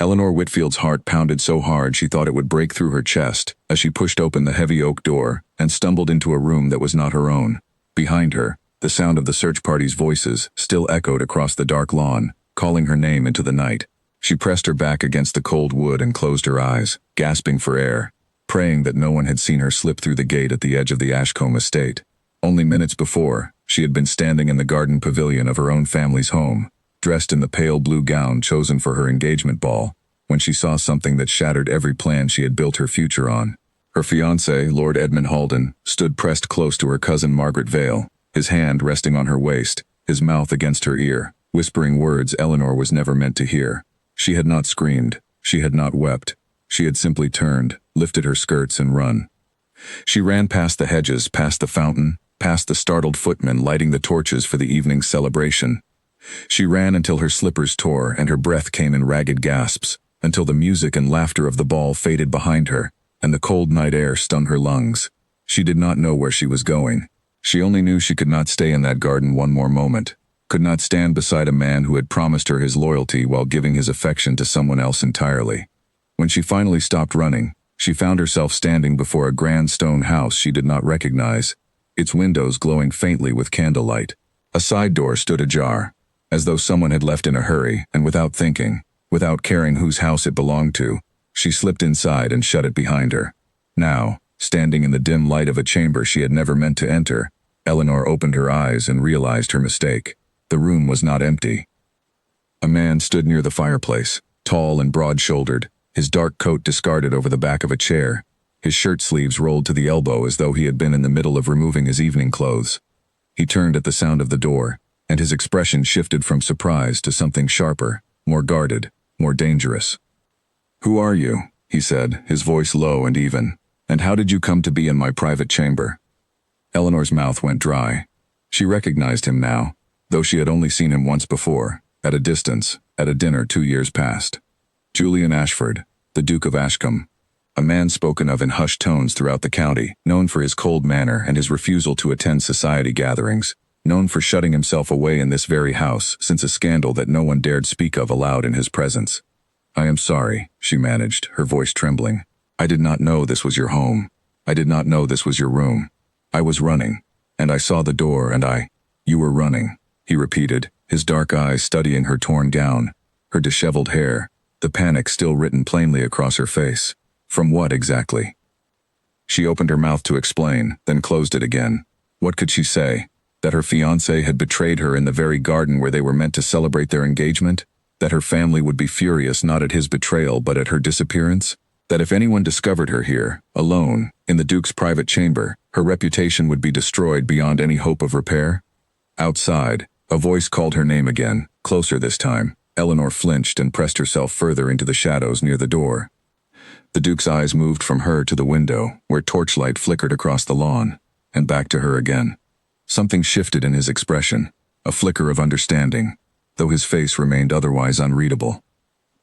Eleanor Whitfield's heart pounded so hard she thought it would break through her chest as she pushed open the heavy oak door and stumbled into a room that was not her own. Behind her, the sound of the search party's voices still echoed across the dark lawn, calling her name into the night. She pressed her back against the cold wood and closed her eyes, gasping for air, praying that no one had seen her slip through the gate at the edge of the Ashcombe estate. Only minutes before, she had been standing in the garden pavilion of her own family's home, dressed in the pale blue gown chosen for her engagement ball, when she saw something that shattered every plan she had built her future on. Her fiancé, Lord Edmund Halden, stood pressed close to her cousin Margaret Vale, his hand resting on her waist, his mouth against her ear, whispering words Eleanor was never meant to hear. She had not screamed, she had not wept, she had simply turned, lifted her skirts and run. She ran past the hedges, past the fountain, past the startled footmen lighting the torches for the evening's celebration. She ran until her slippers tore and her breath came in ragged gasps, until the music and laughter of the ball faded behind her, and the cold night air stung her lungs. She did not know where she was going. She only knew she could not stay in that garden one more moment, could not stand beside a man who had promised her his loyalty while giving his affection to someone else entirely. When she finally stopped running, she found herself standing before a grand stone house she did not recognize, its windows glowing faintly with candlelight. A side door stood ajar, as though someone had left in a hurry, and without thinking, without caring whose house it belonged to, she slipped inside and shut it behind her. Now, standing in the dim light of a chamber she had never meant to enter, Eleanor opened her eyes and realized her mistake. The room was not empty. A man stood near the fireplace, tall and broad-shouldered, his dark coat discarded over the back of a chair, his shirt sleeves rolled to the elbow as though he had been in the middle of removing his evening clothes. He turned at the sound of the door, and his expression shifted from surprise to something sharper, more guarded, more dangerous. "Who are you?" he said, his voice low and even. "And how did you come to be in my private chamber?" Eleanor's mouth went dry. She recognized him now, though she had only seen him once before, at a distance, at a dinner 2 years past. Julian Ashford, the Duke of Ashcombe, a man spoken of in hushed tones throughout the county, known for his cold manner and his refusal to attend society gatherings, known for shutting himself away in this very house since a scandal that no one dared speak of aloud in his presence. "I am sorry," she managed, her voice trembling. "I did not know this was your home. I did not know this was your room. I was running, and I saw the door and You were running," he repeated, his dark eyes studying her torn gown, her disheveled hair, the panic still written plainly across her face. From what exactly? She opened her mouth to explain, then closed it again. What could she say? That her fiancé had betrayed her in the very garden where they were meant to celebrate their engagement? That her family would be furious not at his betrayal but at her disappearance? That if anyone discovered her here, alone, in the Duke's private chamber, her reputation would be destroyed beyond any hope of repair? Outside, a voice called her name again, closer this time. Eleanor flinched and pressed herself further into the shadows near the door. The Duke's eyes moved from her to the window, where torchlight flickered across the lawn, and back to her again. Something shifted in his expression, a flicker of understanding, though his face remained otherwise unreadable.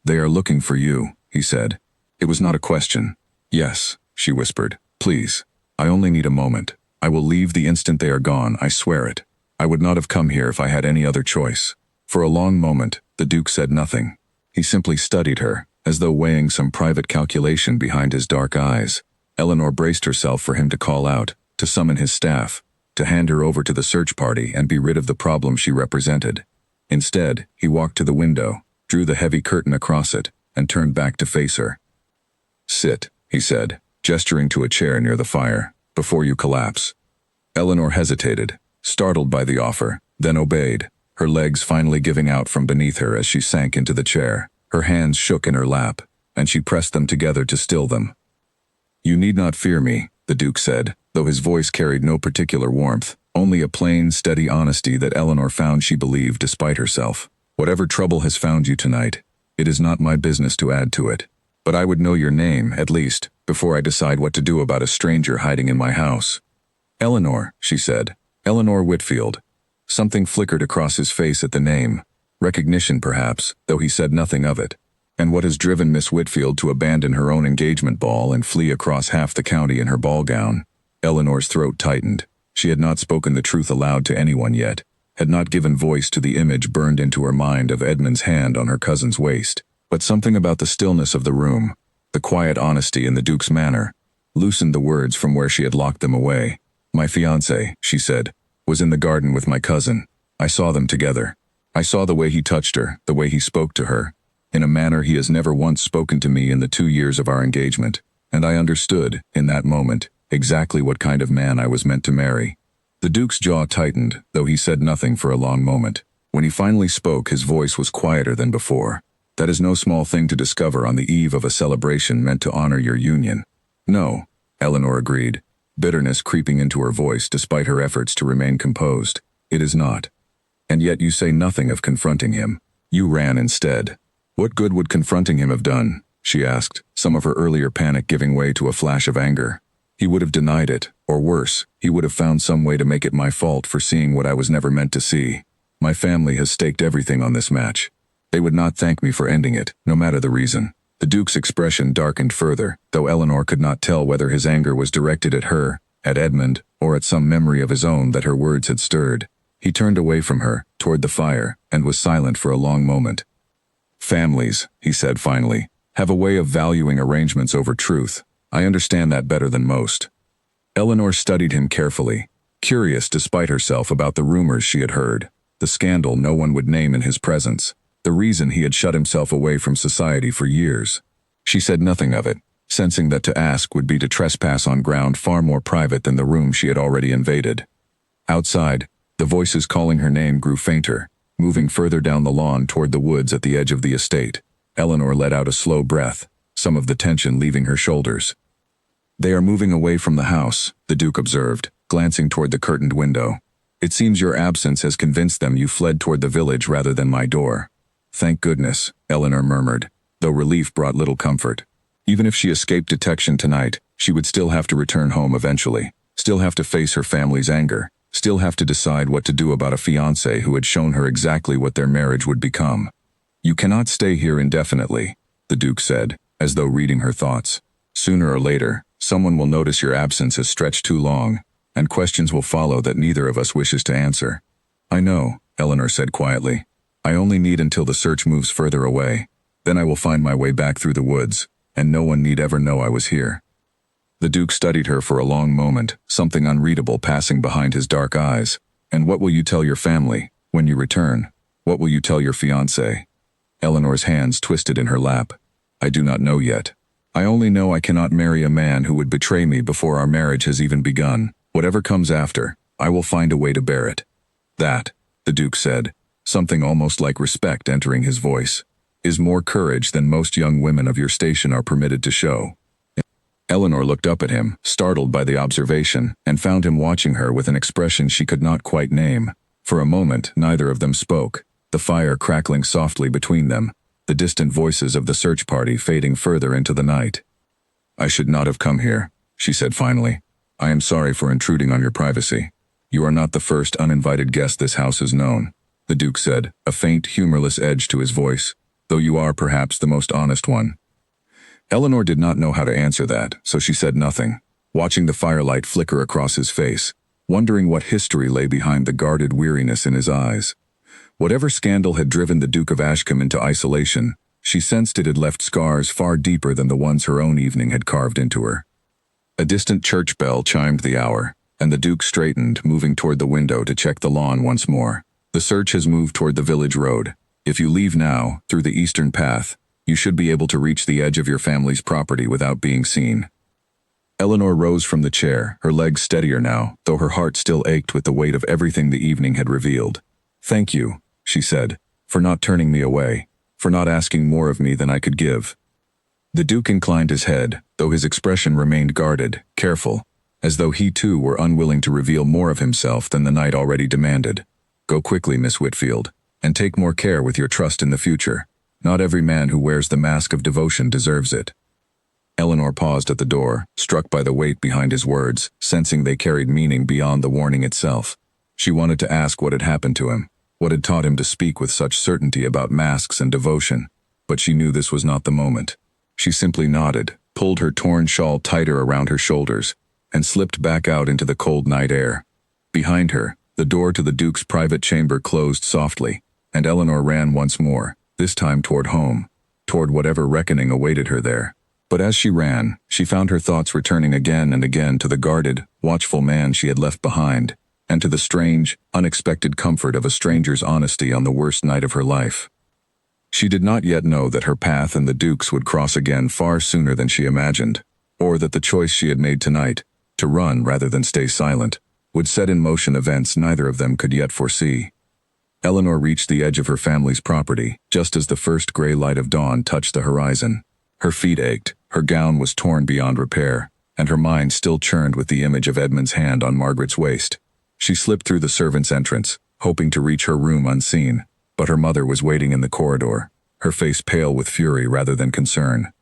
"They are looking for you," he said. It was not a question. "Yes," she whispered. "Please. I only need a moment. I will leave the instant they are gone, I swear it. I would not have come here if I had any other choice." For a long moment, the Duke said nothing. He simply studied her, as though weighing some private calculation behind his dark eyes. Eleanor braced herself for him to call out, to summon his staff, to hand her over to the search party and be rid of the problem she represented. Instead, he walked to the window, drew the heavy curtain across it, and turned back to face her. "Sit," he said, gesturing to a chair near the fire, "before you collapse." Eleanor hesitated, startled by the offer, then obeyed, her legs finally giving out from beneath her as she sank into the chair. Her hands shook in her lap, and she pressed them together to still them. "You need not fear me," the Duke said, though his voice carried no particular warmth, only a plain, steady honesty that Eleanor found she believed despite herself. "Whatever trouble has found you tonight, it is not my business to add to it. But I would know your name, at least, before I decide what to do about a stranger hiding in my house." "Eleanor," she said. "Eleanor Whitfield." Something flickered across his face at the name. Recognition, perhaps, though he said nothing of it. "And what has driven Miss Whitfield to abandon her own engagement ball and flee across half the county in her ball gown?" Eleanor's throat tightened. She had not spoken the truth aloud to anyone yet, had not given voice to the image burned into her mind of Edmund's hand on her cousin's waist. But something about the stillness of the room, the quiet honesty in the Duke's manner, loosened the words from where she had locked them away. My fiancé, she said, was in the garden with my cousin. I saw them together. I saw the way he touched her, the way he spoke to her, in a manner he has never once spoken to me in the 2 years of our engagement, and I understood, in that moment, exactly what kind of man I was meant to marry. The Duke's jaw tightened, though he said nothing for a long moment. When he finally spoke, his voice was quieter than before. That is no small thing to discover on the eve of a celebration meant to honor your union. No, Eleanor agreed, bitterness creeping into her voice despite her efforts to remain composed. It is not. And yet you say nothing of confronting him. You ran instead. What good would confronting him have done? She asked, some of her earlier panic giving way to a flash of anger. He would have denied it, or worse, he would have found some way to make it my fault for seeing what I was never meant to see. My family has staked everything on this match. They would not thank me for ending it, no matter the reason. The Duke's expression darkened further, though Eleanor could not tell whether his anger was directed at her, at Edmund, or at some memory of his own that her words had stirred. He turned away from her, toward the fire, and was silent for a long moment. Families, he said finally, have a way of valuing arrangements over truth. I understand that better than most. Eleanor studied him carefully, curious despite herself about the rumors she had heard, the scandal no one would name in his presence, the reason he had shut himself away from society for years. She said nothing of it, sensing that to ask would be to trespass on ground far more private than the room she had already invaded. Outside, the voices calling her name grew fainter, moving further down the lawn toward the woods at the edge of the estate. Eleanor let out a slow breath, some of the tension leaving her shoulders. They are moving away from the house, the Duke observed, glancing toward the curtained window. It seems your absence has convinced them you fled toward the village rather than my door. Thank goodness, Eleanor murmured, though relief brought little comfort. Even if she escaped detection tonight, she would still have to return home eventually, still have to face her family's anger, still have to decide what to do about a fiancé who had shown her exactly what their marriage would become. You cannot stay here indefinitely, the Duke said, as though reading her thoughts. Sooner or later, someone will notice your absence has stretched too long, and questions will follow that neither of us wishes to answer. I know, Eleanor said quietly. I only need until the search moves further away. Then I will find my way back through the woods, and no one need ever know I was here. The Duke studied her for a long moment, something unreadable passing behind his dark eyes. And what will you tell your family, when you return? What will you tell your fiancé? Eleanor's hands twisted in her lap. I do not know yet. I only know I cannot marry a man who would betray me before our marriage has even begun. Whatever comes after, I will find a way to bear it. That, the Duke said, something almost like respect entering his voice, is more courage than most young women of your station are permitted to show. Eleanor looked up at him, startled by the observation, and found him watching her with an expression she could not quite name. For a moment, neither of them spoke, the fire crackling softly between them, the distant voices of the search party fading further into the night. I should not have come here, she said finally. I am sorry for intruding on your privacy. You are not the first uninvited guest this house has known, the Duke said, a faint, humorless edge to his voice, though you are perhaps the most honest one. Eleanor did not know how to answer that, so she said nothing, watching the firelight flicker across his face, wondering what history lay behind the guarded weariness in his eyes. Whatever scandal had driven the Duke of Ashcombe into isolation, she sensed it had left scars far deeper than the ones her own evening had carved into her. A distant church bell chimed the hour, and the Duke straightened, moving toward the window to check the lawn once more. The search has moved toward the village road. If you leave now, through the eastern path, you should be able to reach the edge of your family's property without being seen. Eleanor rose from the chair, her legs steadier now, though her heart still ached with the weight of everything the evening had revealed. Thank you, she said, for not turning me away, for not asking more of me than I could give. The Duke inclined his head, though his expression remained guarded, careful, as though he too were unwilling to reveal more of himself than the night already demanded. Go quickly, Miss Whitfield, and take more care with your trust in the future. Not every man who wears the mask of devotion deserves it. Eleanor paused at the door, struck by the weight behind his words, sensing they carried meaning beyond the warning itself. She wanted to ask what had happened to him, what had taught him to speak with such certainty about masks and devotion, but she knew this was not the moment. She simply nodded, pulled her torn shawl tighter around her shoulders, and slipped back out into the cold night air. Behind her, the door to the Duke's private chamber closed softly, and Eleanor ran once more, this time toward home. toward whatever reckoning awaited her there. But as she ran, she found her thoughts returning again and again to the guarded, watchful man she had left behind, and to the strange, unexpected comfort of a stranger's honesty on the worst night of her life. She did not yet know that her path and the Duke's would cross again far sooner than she imagined, or that the choice she had made tonight, to run rather than stay silent, would set in motion events neither of them could yet foresee. Eleanor reached the edge of her family's property, just as the first gray light of dawn touched the horizon. Her feet ached, her gown was torn beyond repair, and her mind still churned with the image of Edmund's hand on Margaret's waist. She slipped through the servants' entrance, hoping to reach her room unseen, but her mother was waiting in the corridor, her face pale with fury rather than concern.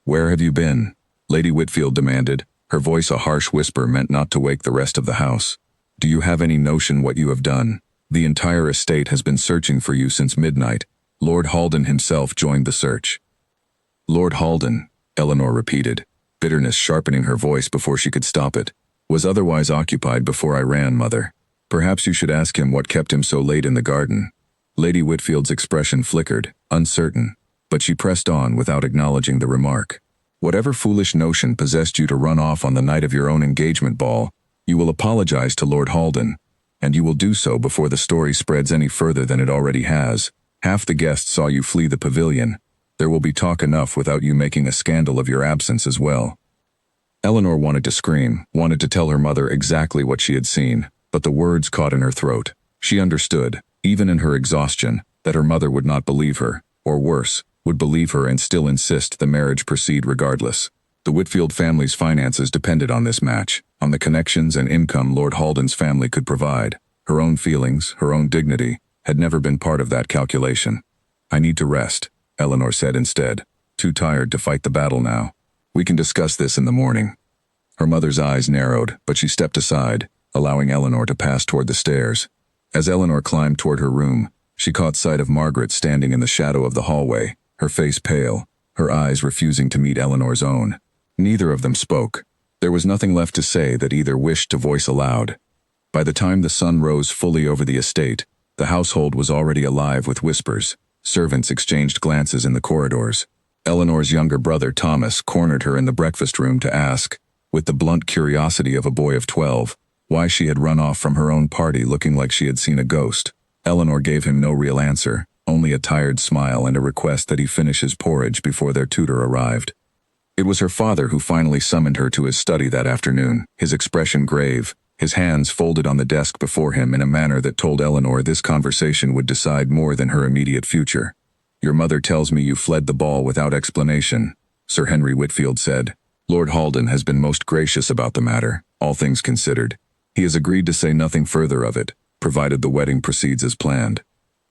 "Where have you been?" Lady Whitfield demanded, her voice a harsh whisper meant not to wake the rest of the house. "Do you have any notion what you have done? The entire estate has been searching for you since midnight. Lord Halden himself joined the search." "Lord Halden," Eleanor repeated, bitterness sharpening her voice before she could stop it, "was otherwise occupied before I ran, Mother. Perhaps you should ask him what kept him so late in the garden." Lady Whitfield's expression flickered, uncertain, but she pressed on without acknowledging the remark. "Whatever foolish notion possessed you to run off on the night of your own engagement ball, you will apologize to Lord Halden, and you will do so before the story spreads any further than it already has. Half the guests saw you flee the pavilion. There will be talk enough without you making a scandal of your absence as well." Eleanor wanted to scream, wanted to tell her mother exactly what she had seen, but the words caught in her throat. She understood, even in her exhaustion, that her mother would not believe her, or worse, would believe her and still insist the marriage proceed regardless. The Whitfield family's finances depended on this match, on the connections and income Lord Halden's family could provide. Her own feelings, her own dignity, had never been part of that calculation. "I need to rest," Eleanor said instead, "too tired to fight the battle now. We can discuss this in the morning." Her mother's eyes narrowed, but she stepped aside, allowing Eleanor to pass toward the stairs. As Eleanor climbed toward her room, she caught sight of Margaret standing in the shadow of the hallway, her face pale, her eyes refusing to meet Eleanor's own. Neither of them spoke. There was nothing left to say that either wished to voice aloud. By the time the sun rose fully over the estate, the household was already alive with whispers. Servants exchanged glances in the corridors. Eleanor's younger brother Thomas cornered her in the breakfast room to ask, with the blunt curiosity of a boy of 12, why she had run off from her own party looking like she had seen a ghost. Eleanor gave him no real answer, only a tired smile and a request that he finish his porridge before their tutor arrived. It was her father who finally summoned her to his study that afternoon, his expression grave, his hands folded on the desk before him in a manner that told Eleanor this conversation would decide more than her immediate future. "Your mother tells me you fled the ball without explanation," Sir Henry Whitfield said. "Lord Halden has been most gracious about the matter, all things considered. He has agreed to say nothing further of it, provided the wedding proceeds as planned."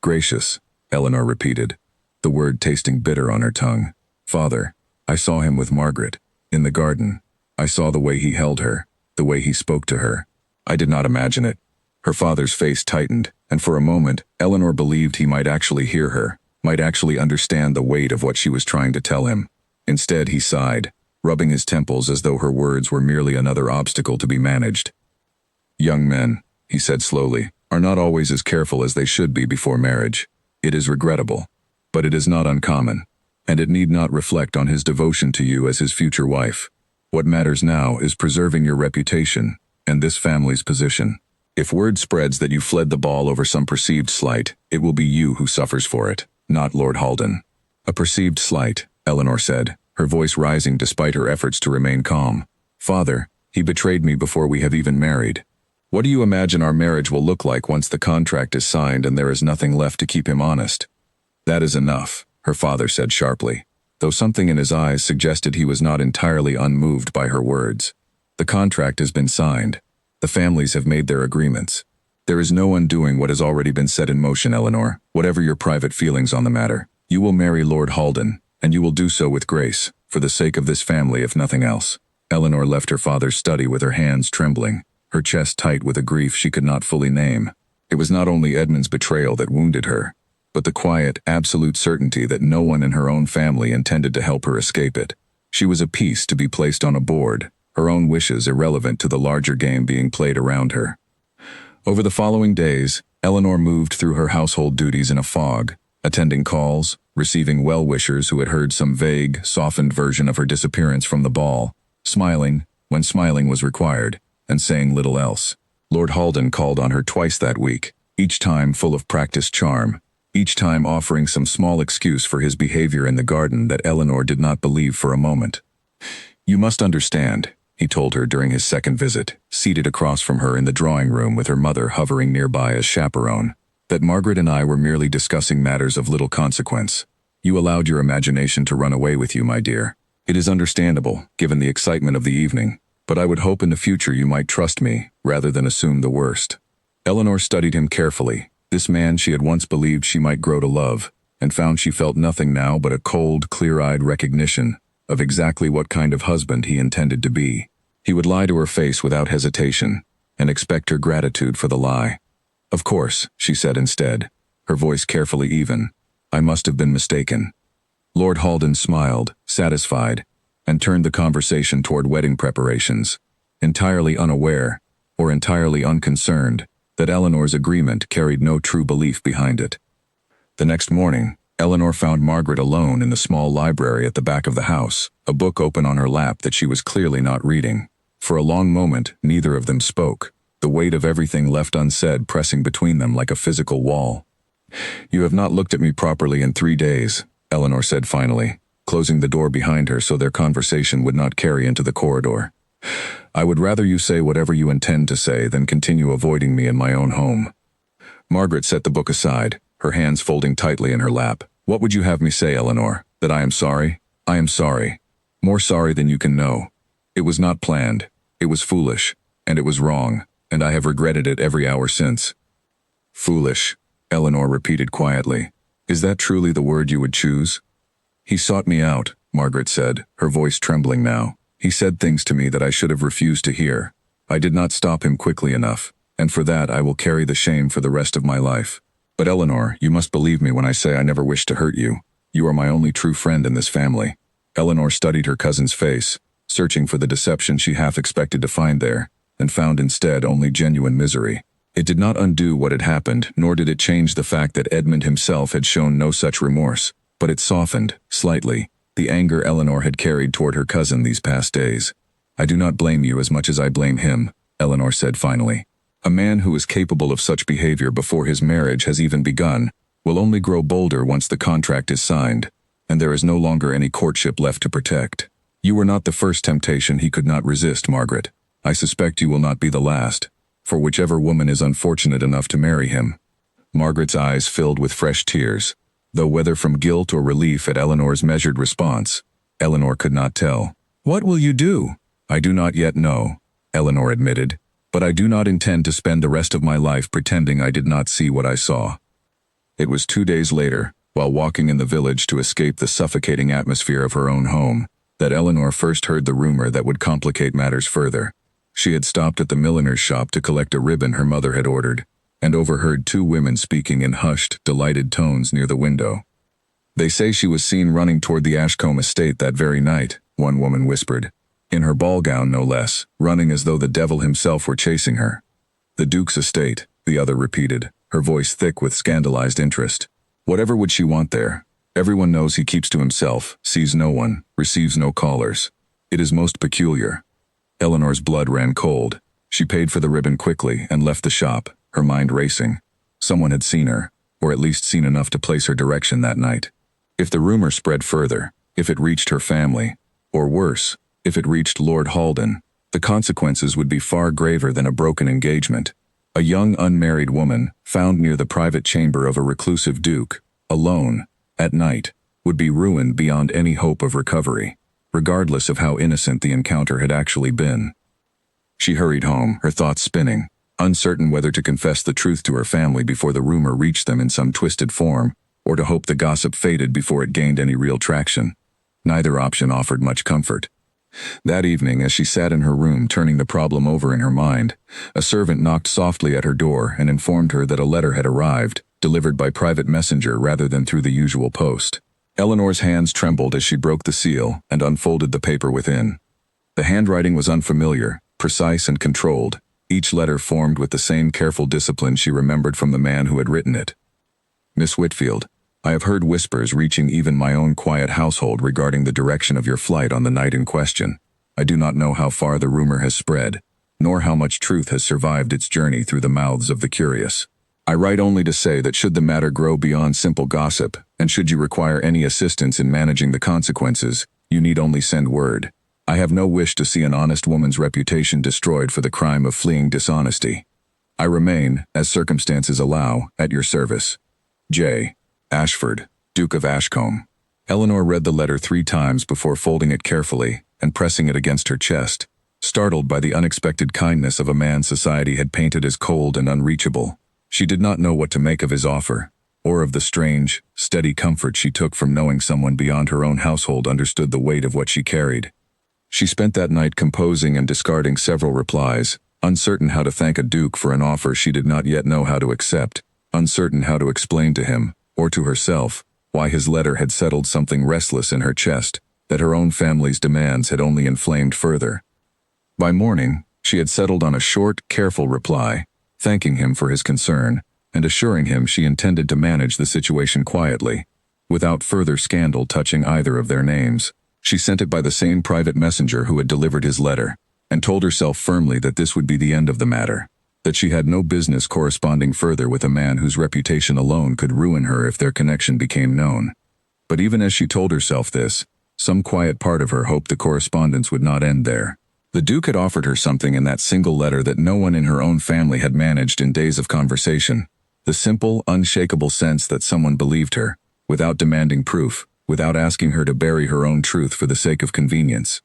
"Gracious," Eleanor repeated, the word tasting bitter on her tongue. "Father, I saw him with Margaret, in the garden. I saw the way he held her, the way he spoke to her. I did not imagine it." Her father's face tightened, and for a moment, Eleanor believed he might actually hear her, might actually understand the weight of what she was trying to tell him. Instead, he sighed, rubbing his temples as though her words were merely another obstacle to be managed. "Young men," he said slowly, "are not always as careful as they should be before marriage. It is regrettable, but it is not uncommon, and it need not reflect on his devotion to you as his future wife. What matters now is preserving your reputation and this family's position. If word spreads that you fled the ball over some perceived slight, it will be you who suffers for it, not Lord Halden." "A perceived slight," Eleanor said, her voice rising despite her efforts to remain calm. "Father, he betrayed me before we have even married. What do you imagine our marriage will look like once the contract is signed and there is nothing left to keep him honest?" "That is enough," her father said sharply, though something in his eyes suggested he was not entirely unmoved by her words. "The contract has been signed. The families have made their agreements. There is no undoing what has already been set in motion, Eleanor, whatever your private feelings on the matter. You will marry Lord Halden, and you will do so with grace, for the sake of this family if nothing else." Eleanor left her father's study with her hands trembling, her chest tight with a grief she could not fully name. It was not only Edmund's betrayal that wounded her, but the quiet, absolute certainty that no one in her own family intended to help her escape it. She was a piece to be placed on a board, her own wishes irrelevant to the larger game being played around her. Over the following days, Eleanor moved through her household duties in a fog, attending calls, receiving well-wishers who had heard some vague, softened version of her disappearance from the ball, smiling when smiling was required, and saying little else. Lord Halden called on her twice that week, each time full of practiced charm, each time offering some small excuse for his behavior in the garden that Eleanor did not believe for a moment. "You must understand," he told her during his second visit, seated across from her in the drawing room with her mother hovering nearby as chaperone, "that Margaret and I were merely discussing matters of little consequence. You allowed your imagination to run away with you, my dear. It is understandable, given the excitement of the evening, but I would hope in the future you might trust me, rather than assume the worst." Eleanor studied him carefully, this man she had once believed she might grow to love, and found she felt nothing now but a cold, clear-eyed recognition of exactly what kind of husband he intended to be. He would lie to her face without hesitation, and expect her gratitude for the lie. "Of course," she said instead, her voice carefully even. "I must have been mistaken." Lord Halden smiled, satisfied, and turned the conversation toward wedding preparations, entirely unaware, or entirely unconcerned, that Eleanor's agreement carried no true belief behind it. The next morning, Eleanor found Margaret alone in the small library at the back of the house, a book open on her lap that she was clearly not reading. For a long moment, neither of them spoke, the weight of everything left unsaid pressing between them like a physical wall. "You have not looked at me properly in 3 days," Eleanor said finally, closing the door behind her so their conversation would not carry into the corridor. "I would rather you say whatever you intend to say than continue avoiding me in my own home." Margaret set the book aside, her hands folding tightly in her lap. "What would you have me say, Eleanor? That I am sorry? I am sorry. More sorry than you can know. It was not planned. It was foolish. And it was wrong. And I have regretted it every hour since." "Foolish," Eleanor repeated quietly. "Is that truly the word you would choose?" "He sought me out," Margaret said, her voice trembling now. "He said things to me that I should have refused to hear. I did not stop him quickly enough, and for that I will carry the shame for the rest of my life. But Eleanor, you must believe me when I say I never wished to hurt you. You are my only true friend in this family." Eleanor studied her cousin's face, searching for the deception she half expected to find there, and found instead only genuine misery. It did not undo what had happened, nor did it change the fact that Edmund himself had shown no such remorse, but it softened, slightly, the anger Eleanor had carried toward her cousin these past days. "I do not blame you as much as I blame him," Eleanor said finally. "A man who is capable of such behavior before his marriage has even begun will only grow bolder once the contract is signed, and there is no longer any courtship left to protect. You were not the first temptation he could not resist, Margaret. I suspect you will not be the last, for whichever woman is unfortunate enough to marry him." Margaret's eyes filled with fresh tears, though whether from guilt or relief at Eleanor's measured response, Eleanor could not tell. "What will you do?" "I do not yet know," Eleanor admitted, "but I do not intend to spend the rest of my life pretending I did not see what I saw." It was 2 days later, while walking in the village to escape the suffocating atmosphere of her own home, that Eleanor first heard the rumor that would complicate matters further. She had stopped at the milliner's shop to collect a ribbon her mother had ordered, and overheard 2 women speaking in hushed, delighted tones near the window. "They say she was seen running toward the Ashcombe estate that very night," one woman whispered. "In her ball gown, no less, running as though the devil himself were chasing her." "The Duke's estate," the other repeated, her voice thick with scandalized interest. "Whatever would she want there? Everyone knows he keeps to himself, sees no one, receives no callers. It is most peculiar." Eleanor's blood ran cold. She paid for the ribbon quickly and left the shop, her mind racing. Someone had seen her, or at least seen enough to place her direction that night. If the rumor spread further, if it reached her family, or worse, if it reached Lord Halden, the consequences would be far graver than a broken engagement. A young unmarried woman, found near the private chamber of a reclusive duke, alone, at night, would be ruined beyond any hope of recovery, regardless of how innocent the encounter had actually been. She hurried home, her thoughts spinning, uncertain whether to confess the truth to her family before the rumor reached them in some twisted form, or to hope the gossip faded before it gained any real traction. Neither option offered much comfort. That evening, as she sat in her room turning the problem over in her mind, a servant knocked softly at her door and informed her that a letter had arrived, delivered by private messenger rather than through the usual post. Eleanor's hands trembled as she broke the seal and unfolded the paper within. The handwriting was unfamiliar, precise and controlled, each letter formed with the same careful discipline she remembered from the man who had written it. "Miss Whitfield, I have heard whispers reaching even my own quiet household regarding the direction of your flight on the night in question. I do not know how far the rumor has spread, nor how much truth has survived its journey through the mouths of the curious. I write only to say that should the matter grow beyond simple gossip, and should you require any assistance in managing the consequences, you need only send word. I have no wish to see an honest woman's reputation destroyed for the crime of fleeing dishonesty. I remain, as circumstances allow, at your service. J. Ashford, Duke of Ashcombe. Eleanor read the letter 3 times before folding it carefully and pressing it against her chest, startled by the unexpected kindness of a man society had painted as cold and unreachable. She did not know what to make of his offer, or of the strange, steady comfort she took from knowing someone beyond her own household understood the weight of what she carried. She spent that night composing and discarding several replies, uncertain how to thank a duke for an offer she did not yet know how to accept, uncertain how to explain to him, or to herself, why his letter had settled something restless in her chest, that her own family's demands had only inflamed further. By morning, she had settled on a short, careful reply, thanking him for his concern, and assuring him she intended to manage the situation quietly, without further scandal touching either of their names. She sent it by the same private messenger who had delivered his letter, and told herself firmly that this would be the end of the matter, that she had no business corresponding further with a man whose reputation alone could ruin her if their connection became known. But even as she told herself this, some quiet part of her hoped the correspondence would not end there. The Duke had offered her something in that single letter that no one in her own family had managed in days of conversation, the simple, unshakable sense that someone believed her, without demanding proof, without asking her to bury her own truth for the sake of convenience.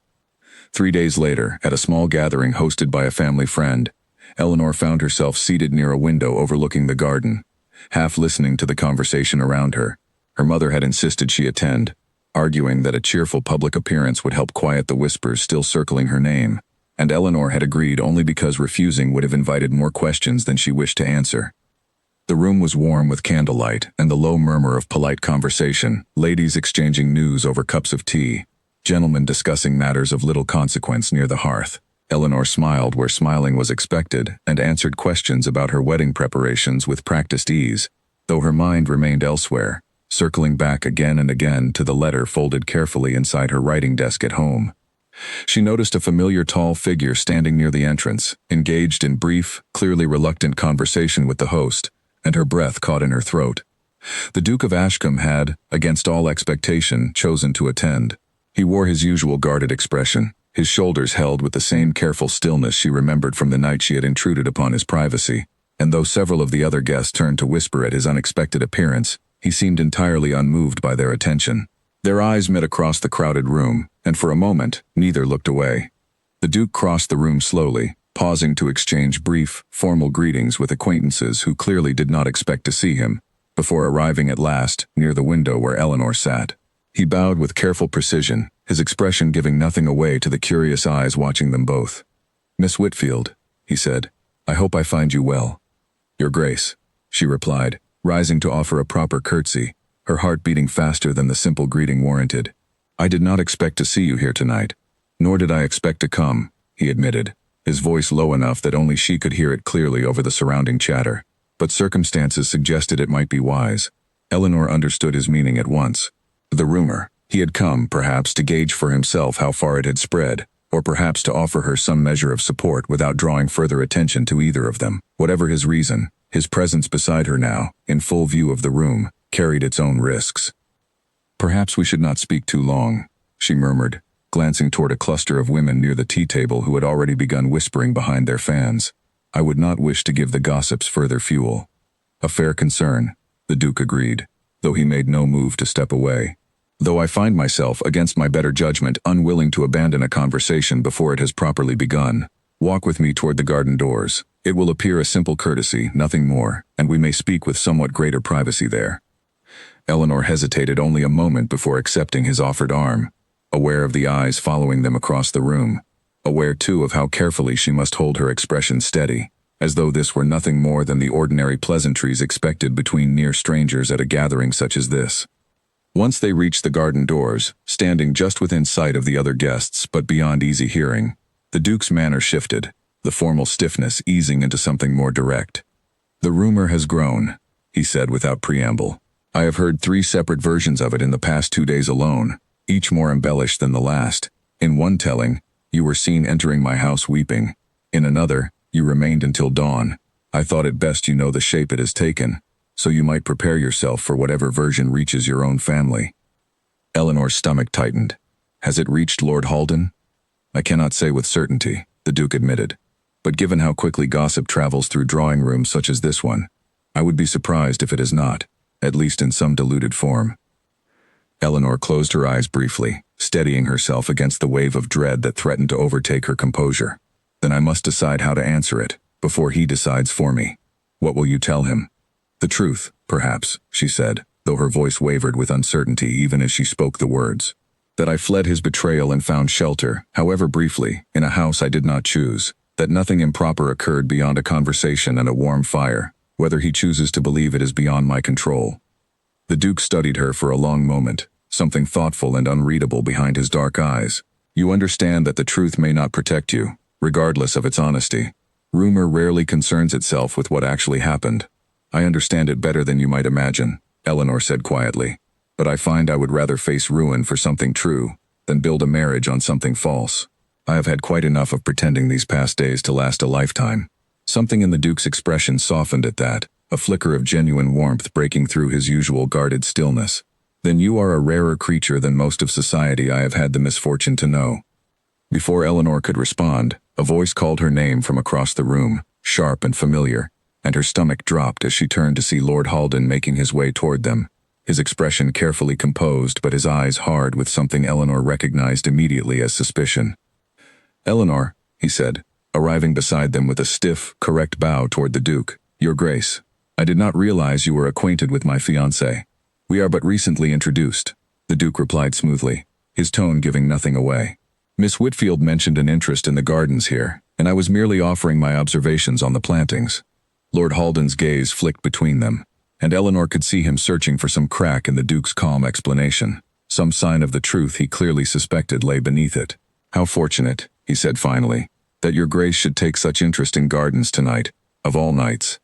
3 days later, at a small gathering hosted by a family friend, Eleanor found herself seated near a window overlooking the garden, half listening to the conversation around her. Her mother had insisted she attend, arguing that a cheerful public appearance would help quiet the whispers still circling her name, and Eleanor had agreed only because refusing would have invited more questions than she wished to answer. The room was warm with candlelight and the low murmur of polite conversation, ladies exchanging news over cups of tea, gentlemen discussing matters of little consequence near the hearth. Eleanor smiled where smiling was expected and answered questions about her wedding preparations with practiced ease, though her mind remained elsewhere, circling back again and again to the letter folded carefully inside her writing desk at home. She noticed a familiar tall figure standing near the entrance, engaged in brief, clearly reluctant conversation with the host, and her breath caught in her throat. The Duke of Ashcombe had, against all expectation, chosen to attend. He wore his usual guarded expression, his shoulders held with the same careful stillness she remembered from the night she had intruded upon his privacy, and though several of the other guests turned to whisper at his unexpected appearance, he seemed entirely unmoved by their attention. Their eyes met across the crowded room, and for a moment, neither looked away. The Duke crossed the room slowly, pausing to exchange brief, formal greetings with acquaintances who clearly did not expect to see him, before arriving at last near the window where Eleanor sat. He bowed with careful precision, his expression giving nothing away to the curious eyes watching them both. "Miss Whitfield," he said, "I hope I find you well." "Your Grace," she replied, rising to offer a proper curtsy, her heart beating faster than the simple greeting warranted. "I did not expect to see you here tonight. Nor did I expect to come," he admitted, his voice low enough that only she could hear it clearly over the surrounding chatter. But circumstances suggested it might be wise. Eleanor understood his meaning at once. The rumor. He had come, perhaps, to gauge for himself how far it had spread, or perhaps to offer her some measure of support without drawing further attention to either of them. Whatever his reason, his presence beside her now, in full view of the room, carried its own risks. "Perhaps we should not speak too long," she murmured, glancing toward a cluster of women near the tea table who had already begun whispering behind their fans. "I would not wish to give the gossips further fuel." "A fair concern," the Duke agreed, though he made no move to step away. "Though I find myself, against my better judgment, unwilling to abandon a conversation before it has properly begun. Walk with me toward the garden doors. It will appear a simple courtesy, nothing more, and we may speak with somewhat greater privacy there." Eleanor hesitated only a moment before accepting his offered arm, aware of the eyes following them across the room, aware too of how carefully she must hold her expression steady, as though this were nothing more than the ordinary pleasantries expected between near strangers at a gathering such as this. Once they reached the garden doors, standing just within sight of the other guests but beyond easy hearing, the Duke's manner shifted, the formal stiffness easing into something more direct. "The rumor has grown," he said without preamble. I have heard 3 separate versions of it in the past 2 days alone, each more embellished than the last. In one telling, you were seen entering my house weeping. In another, you remained until dawn. I thought it best you know the shape it has taken, so you might prepare yourself for whatever version reaches your own family. Eleanor's stomach tightened. Has it reached Lord Halden? I cannot say with certainty, the Duke admitted. But given how quickly gossip travels through drawing rooms such as this one, I would be surprised if it has not, at least in some diluted form. Eleanor closed her eyes briefly, steadying herself against the wave of dread that threatened to overtake her composure. Then I must decide how to answer it, before he decides for me. What will you tell him? The truth, perhaps, she said, though her voice wavered with uncertainty even as she spoke the words. That I fled his betrayal and found shelter, however briefly, in a house I did not choose. That nothing improper occurred beyond a conversation and a warm fire, whether he chooses to believe it is beyond my control. The Duke studied her for a long moment, something thoughtful and unreadable behind his dark eyes. You understand that the truth may not protect you, regardless of its honesty. Rumor rarely concerns itself with what actually happened. I understand it better than you might imagine, Eleanor said quietly. But I find I would rather face ruin for something true than build a marriage on something false. I have had quite enough of pretending these past days to last a lifetime. Something in the Duke's expression softened at that, a flicker of genuine warmth breaking through his usual guarded stillness. Then you are a rarer creature than most of society I have had the misfortune to know. Before Eleanor could respond, a voice called her name from across the room, sharp and familiar, and her stomach dropped as she turned to see Lord Halden making his way toward them. His expression carefully composed but his eyes hard with something Eleanor recognized immediately as suspicion. Eleanor, he said, arriving beside them with a stiff, correct bow toward the Duke. Your Grace, I did not realize you were acquainted with my fiancé. We are but recently introduced, the Duke replied smoothly, his tone giving nothing away. Miss Whitfield mentioned an interest in the gardens here, and I was merely offering my observations on the plantings. Lord Halden's gaze flicked between them, and Eleanor could see him searching for some crack in the Duke's calm explanation. Some sign of the truth he clearly suspected lay beneath it. How fortunate, he said finally, that your Grace should take such interest in gardens tonight, of all nights.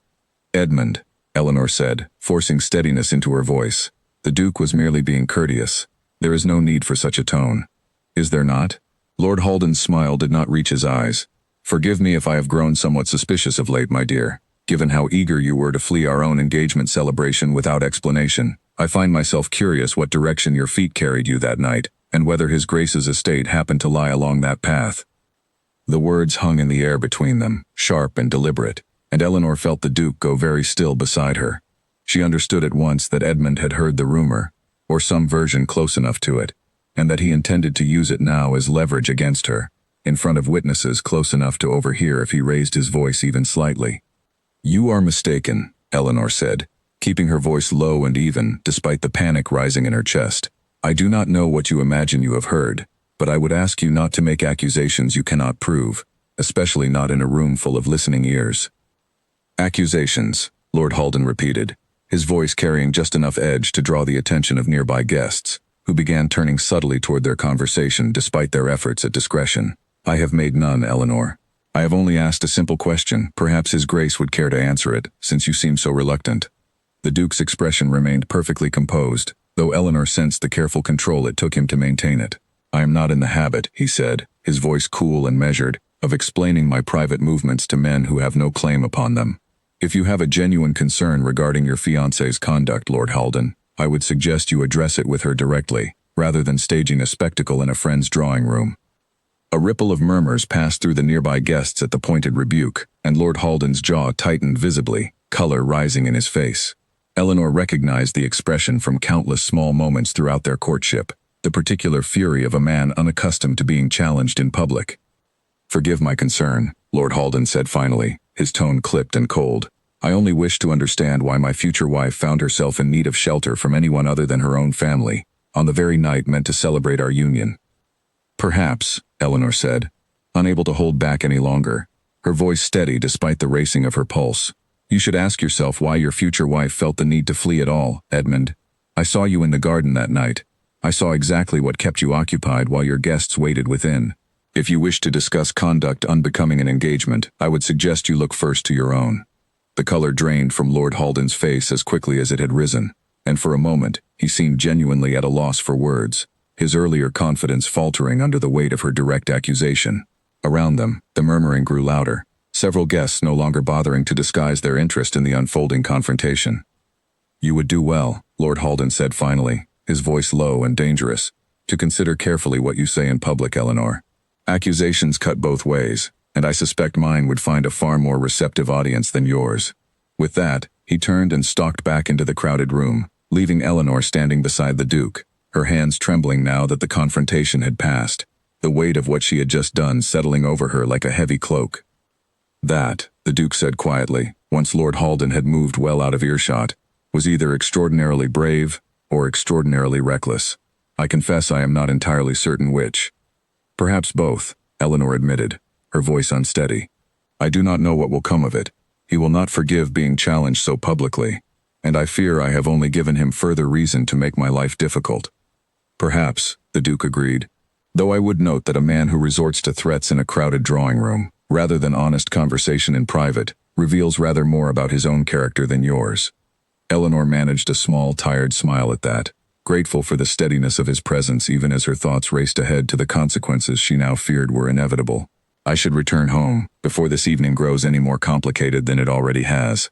Edmund, Eleanor said, forcing steadiness into her voice. The Duke was merely being courteous. There is no need for such a tone. Is there not? Lord Halden's smile did not reach his eyes. Forgive me if I have grown somewhat suspicious of late, my dear. Given how eager you were to flee our own engagement celebration without explanation, I find myself curious what direction your feet carried you that night, and whether His Grace's estate happened to lie along that path. The words hung in the air between them, sharp and deliberate, and Eleanor felt the Duke go very still beside her. She understood at once that Edmund had heard the rumor, or some version close enough to it, and that he intended to use it now as leverage against her, in front of witnesses close enough to overhear if he raised his voice even slightly. You are mistaken, Eleanor said, keeping her voice low and even, despite the panic rising in her chest. I do not know what you imagine you have heard, but I would ask you not to make accusations you cannot prove, especially not in a room full of listening ears. Accusations, Lord Halden repeated, his voice carrying just enough edge to draw the attention of nearby guests, who began turning subtly toward their conversation despite their efforts at discretion. I have made none, Eleanor. I have only asked a simple question. Perhaps His Grace would care to answer it, since you seem so reluctant. The Duke's expression remained perfectly composed, though Eleanor sensed the careful control it took him to maintain it. I am not in the habit, he said, his voice cool and measured, of explaining my private movements to men who have no claim upon them. If you have a genuine concern regarding your fiancé's conduct, Lord Halden, I would suggest you address it with her directly, rather than staging a spectacle in a friend's drawing room. A ripple of murmurs passed through the nearby guests at the pointed rebuke, and Lord Halden's jaw tightened visibly, color rising in his face. Eleanor recognized the expression from countless small moments throughout their courtship, the particular fury of a man unaccustomed to being challenged in public. Forgive my concern, Lord Halden said finally, his tone clipped and cold. I only wish to understand why my future wife found herself in need of shelter from anyone other than her own family, on the very night meant to celebrate our union. Perhaps, Eleanor said, unable to hold back any longer, her voice steady despite the racing of her pulse. You should ask yourself why your future wife felt the need to flee at all, Edmund. I saw you in the garden that night. I saw exactly what kept you occupied while your guests waited within. If you wish to discuss conduct unbecoming an engagement, I would suggest you look first to your own. The color drained from Lord Halden's face as quickly as it had risen. and for a moment, he seemed genuinely at a loss for words, his earlier confidence faltering under the weight of her direct accusation. Around them, the murmuring grew louder, several guests no longer bothering to disguise their interest in the unfolding confrontation. "You would do well," Lord Halden said finally, his voice low and dangerous, "to consider carefully what you say in public, Eleanor. Accusations cut both ways, and I suspect mine would find a far more receptive audience than yours." With that, he turned and stalked back into the crowded room, leaving Eleanor standing beside the Duke, her hands trembling now that the confrontation had passed, the weight of what she had just done settling over her like a heavy cloak. "That," the Duke said quietly, once Lord Halden had moved well out of earshot, "was either extraordinarily brave or extraordinarily reckless. I confess I am not entirely certain which." "Perhaps both," Eleanor admitted, her voice unsteady. "I do not know what will come of it. He will not forgive being challenged so publicly, and I fear I have only given him further reason to make my life difficult." "Perhaps," the Duke agreed, "though I would note that a man who resorts to threats in a crowded drawing room, rather than honest conversation in private, reveals rather more about his own character than yours." Eleanor managed a small, tired smile at that, grateful for the steadiness of his presence even as her thoughts raced ahead to the consequences she now feared were inevitable. "I should return home, before this evening grows any more complicated than it already has."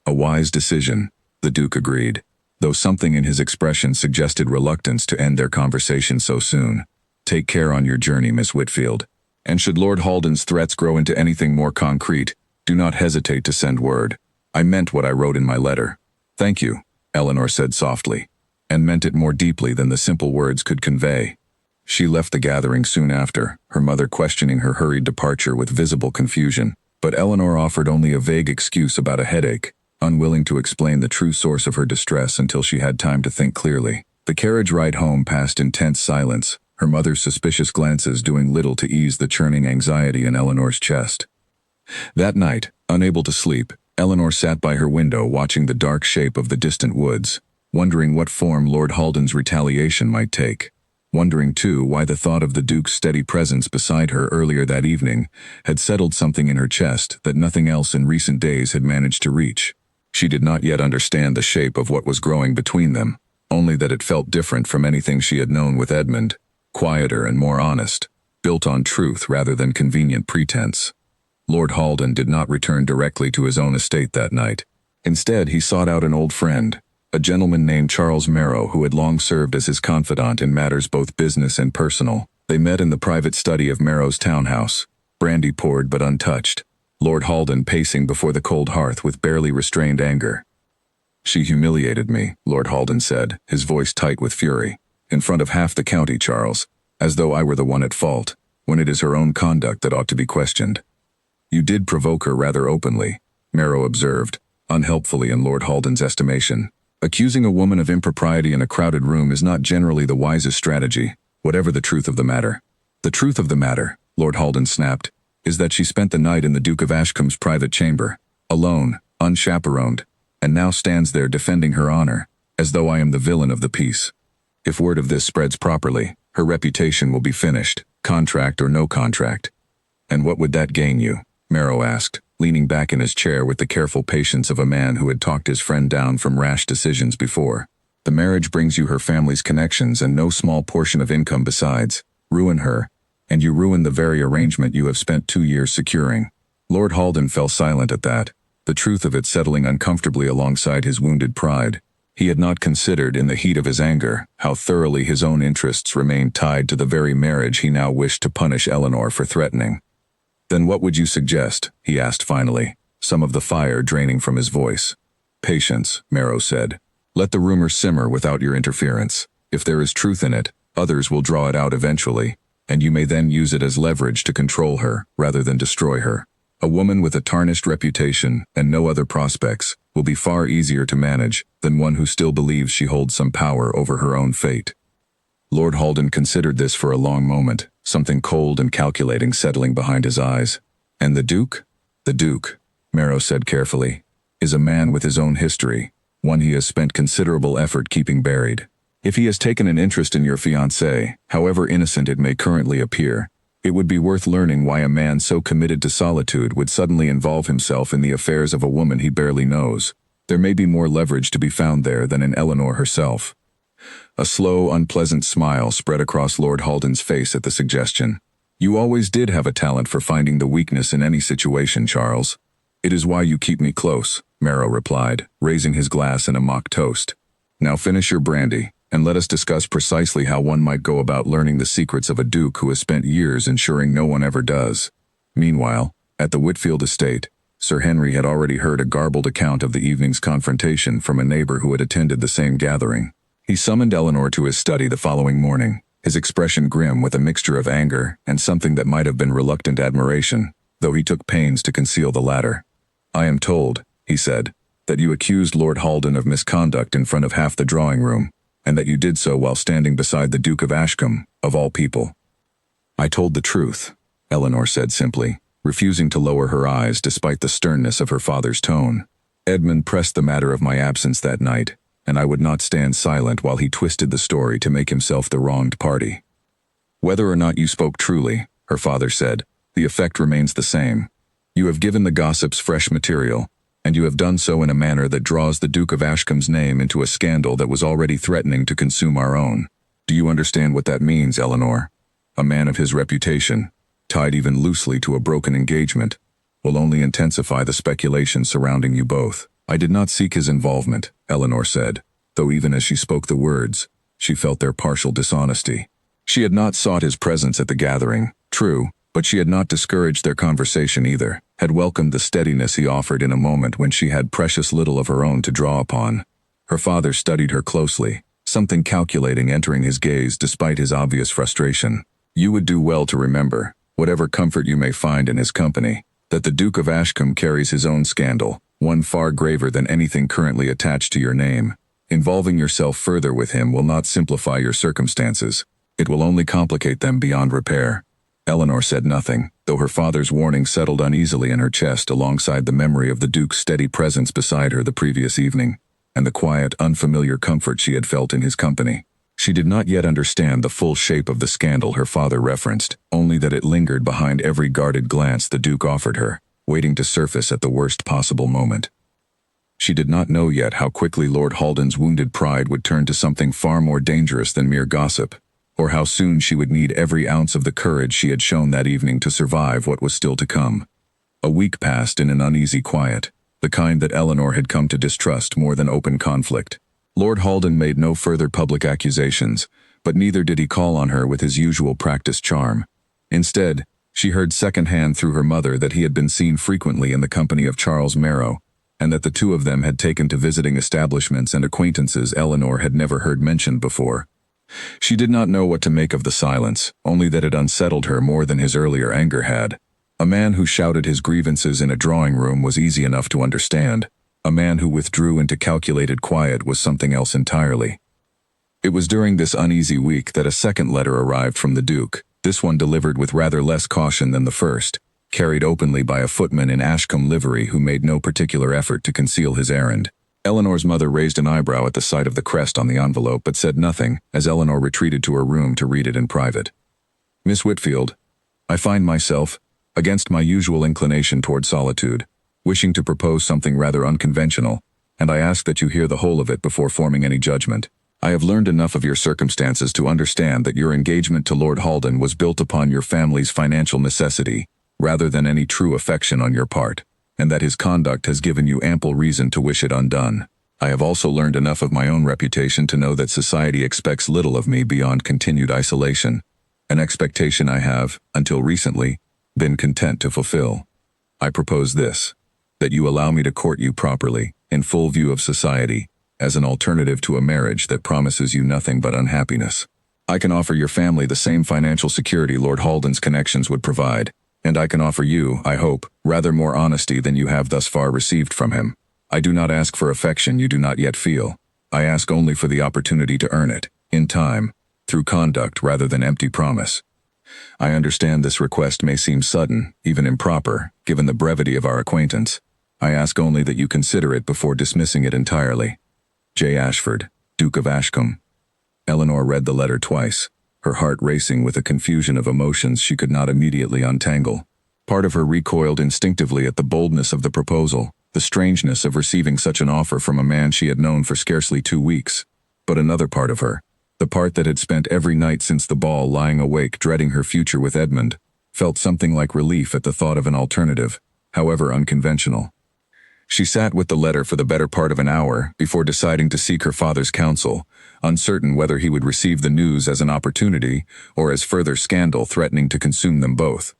"A wise decision," the Duke agreed, though something in his expression suggested reluctance to end their conversation so soon. "Take care on your journey, Miss Whitfield. And should Lord Halden's threats grow into anything more concrete, do not hesitate to send word. I meant what I wrote in my letter." "Thank you," Eleanor said softly, and meant it more deeply than the simple words could convey. She left the gathering soon after, her mother questioning her hurried departure with visible confusion, but Eleanor offered only a vague excuse about a headache, unwilling to explain the true source of her distress until she had time to think clearly. The carriage ride home passed in tense silence, her mother's suspicious glances doing little to ease the churning anxiety in Eleanor's chest. That night, unable to sleep, Eleanor sat by her window watching the dark shape of the distant woods, wondering what form Lord Halden's retaliation might take. Wondering, too, why the thought of the Duke's steady presence beside her earlier that evening had settled something in her chest that nothing else in recent days had managed to reach. She did not yet understand the shape of what was growing between them, only that it felt different from anything she had known with Edmund, quieter and more honest, built on truth rather than convenient pretense. Lord Halden did not return directly to his own estate that night. Instead, he sought out an old friend, a gentleman named Charles Marrow who had long served as his confidant in matters both business and personal. They met in the private study of Marrow's townhouse, brandy poured but untouched, Lord Halden pacing before the cold hearth with barely restrained anger. "She humiliated me," Lord Halden said, his voice tight with fury. "In front of half the county, Charles, as though I were the one at fault, when it is her own conduct that ought to be questioned." "You did provoke her rather openly," Marrow observed, unhelpfully in Lord Halden's estimation. "Accusing a woman of impropriety in a crowded room is not generally the wisest strategy, whatever the truth of the matter." "The truth of the matter," Lord Halden snapped, "is that she spent the night in the Duke of Ashcombe's private chamber, alone, unchaperoned, and now stands there defending her honor, as though I am the villain of the piece. If word of this spreads properly, her reputation will be finished, contract or no contract." "And what would that gain you?" Marrow asked, leaning back in his chair with the careful patience of a man who had talked his friend down from rash decisions before. "The marriage brings you her family's connections and no small portion of income besides. Ruin her, and you ruin the very arrangement you have spent 2 years securing." Lord Halden fell silent at that, the truth of it settling uncomfortably alongside his wounded pride. He had not considered, in the heat of his anger, how thoroughly his own interests remained tied to the very marriage he now wished to punish Eleanor for threatening. "Then what would you suggest?" he asked finally, some of the fire draining from his voice. "Patience," Marrow said. "Let the rumor simmer without your interference. If there is truth in it, others will draw it out eventually, and you may then use it as leverage to control her rather than destroy her. A woman with a tarnished reputation and no other prospects will be far easier to manage than one who still believes she holds some power over her own fate." Lord Halden considered this for a long moment, something cold and calculating settling behind his eyes. "And the Duke?" "The Duke," Marrow said carefully, "is a man with his own history, one he has spent considerable effort keeping buried. If he has taken an interest in your fiancée, however innocent it may currently appear, it would be worth learning why a man so committed to solitude would suddenly involve himself in the affairs of a woman he barely knows. There may be more leverage to be found there than in Eleanor herself. A slow, unpleasant smile spread across Lord Halden's face at the suggestion. You always did have a talent for finding the weakness in any situation, Charles. It is why you keep me close, Marrow replied, raising his glass in a mock toast. Now finish your brandy, and let us discuss precisely how one might go about learning the secrets of a duke who has spent years ensuring no one ever does. Meanwhile, at the Whitfield estate, Sir Henry had already heard a garbled account of the evening's confrontation from a neighbor who had attended the same gathering. He summoned Eleanor to his study the following morning, his expression grim with a mixture of anger and something that might have been reluctant admiration, though he took pains to conceal the latter. I am told, he said, that you accused Lord Halden of misconduct in front of half the drawing room, and that you did so while standing beside the Duke of Ashcombe, of all people. I told the truth, Eleanor said simply, refusing to lower her eyes despite the sternness of her father's tone. Edmund pressed the matter of my absence that night, and I would not stand silent while he twisted the story to make himself the wronged party. Whether or not you spoke truly, her father said, the effect remains the same. You have given the gossips fresh material, and you have done so in a manner that draws the Duke of Ashcombe's name into a scandal that was already threatening to consume our own. Do you understand what that means, Eleanor? A man of his reputation, tied even loosely to a broken engagement, will only intensify the speculation surrounding you both. I did not seek his involvement, Eleanor said, though even as she spoke the words, she felt their partial dishonesty. She had not sought his presence at the gathering, true, but she had not discouraged their conversation either, had welcomed the steadiness he offered in a moment when she had precious little of her own to draw upon. Her father studied her closely, something calculating entering his gaze despite his obvious frustration. You would do well to remember, whatever comfort you may find in his company, that the Duke of Ashcombe carries his own scandal, one far graver than anything currently attached to your name. Involving yourself further with him will not simplify your circumstances. It will only complicate them beyond repair. Eleanor said nothing, though her father's warning settled uneasily in her chest alongside the memory of the Duke's steady presence beside her the previous evening, and the quiet, unfamiliar comfort she had felt in his company. She did not yet understand the full shape of the scandal her father referenced, only that it lingered behind every guarded glance the Duke offered her, waiting to surface at the worst possible moment. She did not know yet how quickly Lord Halden's wounded pride would turn to something far more dangerous than mere gossip, or how soon she would need every ounce of the courage she had shown that evening to survive what was still to come. A week passed in an uneasy quiet, the kind that Eleanor had come to distrust more than open conflict. Lord Halden made no further public accusations, but neither did he call on her with his usual practiced charm. Instead, she heard secondhand through her mother that he had been seen frequently in the company of Charles Marrow, and that the two of them had taken to visiting establishments and acquaintances Eleanor had never heard mentioned before. She did not know what to make of the silence, only that it unsettled her more than his earlier anger had. A man who shouted his grievances in a drawing room was easy enough to understand. A man who withdrew into calculated quiet was something else entirely. It was during this uneasy week that a second letter arrived from the Duke, this one delivered with rather less caution than the first, carried openly by a footman in Ashcombe livery who made no particular effort to conceal his errand. Eleanor's mother raised an eyebrow at the sight of the crest on the envelope but said nothing as Eleanor retreated to her room to read it in private. Miss Whitfield, I find myself, against my usual inclination toward solitude, wishing to propose something rather unconventional, and I ask that you hear the whole of it before forming any judgment. I have learned enough of your circumstances to understand that your engagement to Lord Halden was built upon your family's financial necessity, rather than any true affection on your part, and that his conduct has given you ample reason to wish it undone. I have also learned enough of my own reputation to know that society expects little of me beyond continued isolation, an expectation I have, until recently, been content to fulfill. I propose this, that you allow me to court you properly, in full view of society, as an alternative to a marriage that promises you nothing but unhappiness. I can offer your family the same financial security Lord Halden's connections would provide, and I can offer you, I hope, rather more honesty than you have thus far received from him. I do not ask for affection you do not yet feel. I ask only for the opportunity to earn it, in time, through conduct rather than empty promise. I understand this request may seem sudden, even improper, given the brevity of our acquaintance. I ask only that you consider it before dismissing it entirely. J. Ashford, Duke of Ashcombe. Eleanor read the letter twice, her heart racing with a confusion of emotions she could not immediately untangle. Part of her recoiled instinctively at the boldness of the proposal, the strangeness of receiving such an offer from a man she had known for scarcely 2 weeks. But another part of her, the part that had spent every night since the ball lying awake dreading her future with Edmund, felt something like relief at the thought of an alternative, however unconventional. She sat with the letter for the better part of an hour before deciding to seek her father's counsel, uncertain whether he would receive the news as an opportunity or as further scandal threatening to consume them both.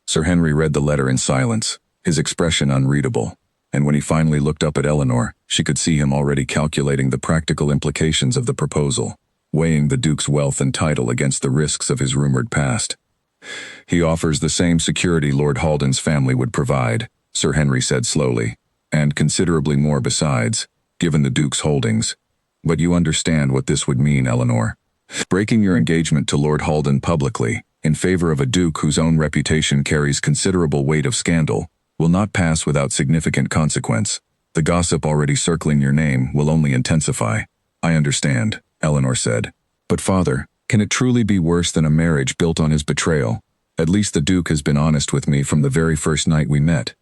Sir Henry read the letter in silence, his expression unreadable, and when he finally looked up at Eleanor, she could see him already calculating the practical implications of the proposal, weighing the Duke's wealth and title against the risks of his rumored past. "He offers the same security Lord Halden's family would provide," Sir Henry said slowly, "and considerably more besides, given the Duke's holdings. But you understand what this would mean, Eleanor. Breaking your engagement to Lord Halden publicly, in favor of a Duke whose own reputation carries considerable weight of scandal, will not pass without significant consequence. The gossip already circling your name will only intensify." "I understand," Eleanor said. "But father, can it truly be worse than a marriage built on his betrayal? At least the Duke has been honest with me from the very first night we met."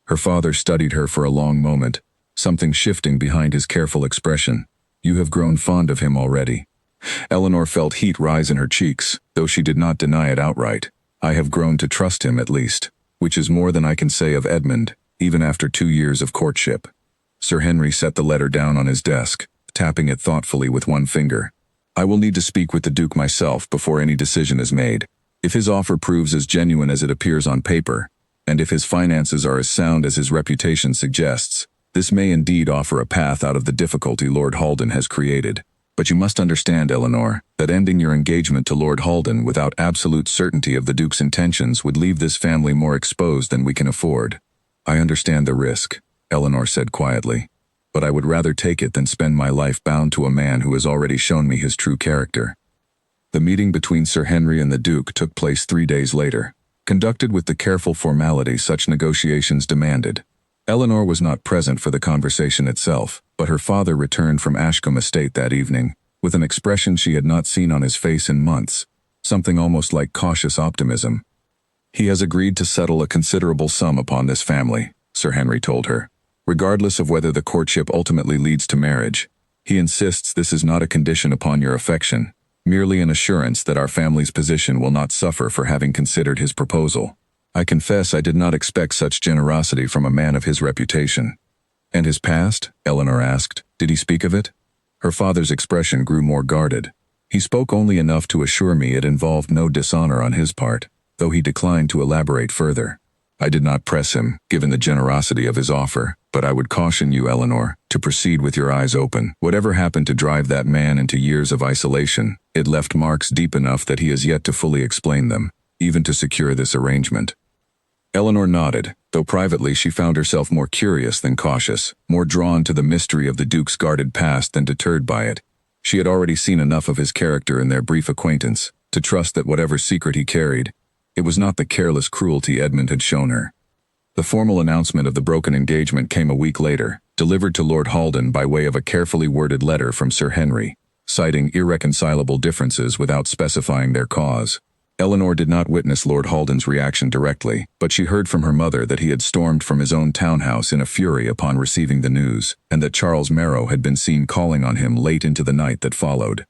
Her father studied her for a long moment, something shifting behind his careful expression. "You have grown fond of him already." Eleanor felt heat rise in her cheeks, though she did not deny it outright. "I have grown to trust him at least, which is more than I can say of Edmund, even after 2 years of courtship." Sir Henry set the letter down on his desk, tapping it thoughtfully with one finger. "I will need to speak with the Duke myself before any decision is made. If his offer proves as genuine as it appears on paper, and if his finances are as sound as his reputation suggests, this may indeed offer a path out of the difficulty Lord Halden has created. But you must understand, Eleanor, that ending your engagement to Lord Halden without absolute certainty of the Duke's intentions would leave this family more exposed than we can afford." "I understand the risk," Eleanor said quietly, "but I would rather take it than spend my life bound to a man who has already shown me his true character." The meeting between Sir Henry and the Duke took place 3 days later, conducted with the careful formality such negotiations demanded. Eleanor was not present for the conversation itself, but her father returned from Ashcombe Estate that evening, with an expression she had not seen on his face in months, something almost like cautious optimism. "He has agreed to settle a considerable sum upon this family," Sir Henry told her, "regardless of whether the courtship ultimately leads to marriage. He insists this is not a condition upon your affection, merely an assurance that our family's position will not suffer for having considered his proposal." I confess I did not expect such generosity from a man of his reputation. "And his past?" Eleanor asked. "Did he speak of it?" Her father's expression grew more guarded. "He spoke only enough to assure me it involved no dishonor on his part, though he declined to elaborate further. I did not press him, given the generosity of his offer, but I would caution you, Eleanor, to proceed with your eyes open. Whatever happened to drive that man into years of isolation, it left marks deep enough that he has yet to fully explain them, even to secure this arrangement." Eleanor nodded, though privately she found herself more curious than cautious, more drawn to the mystery of the Duke's guarded past than deterred by it. She had already seen enough of his character in their brief acquaintance to trust that whatever secret he carried, it was not the careless cruelty Edmund had shown her. The formal announcement of the broken engagement came a week later, delivered to Lord Halden by way of a carefully worded letter from Sir Henry, citing irreconcilable differences without specifying their cause. Eleanor did not witness Lord Halden's reaction directly, but she heard from her mother that he had stormed from his own townhouse in a fury upon receiving the news, and that Charles Marrow had been seen calling on him late into the night that followed.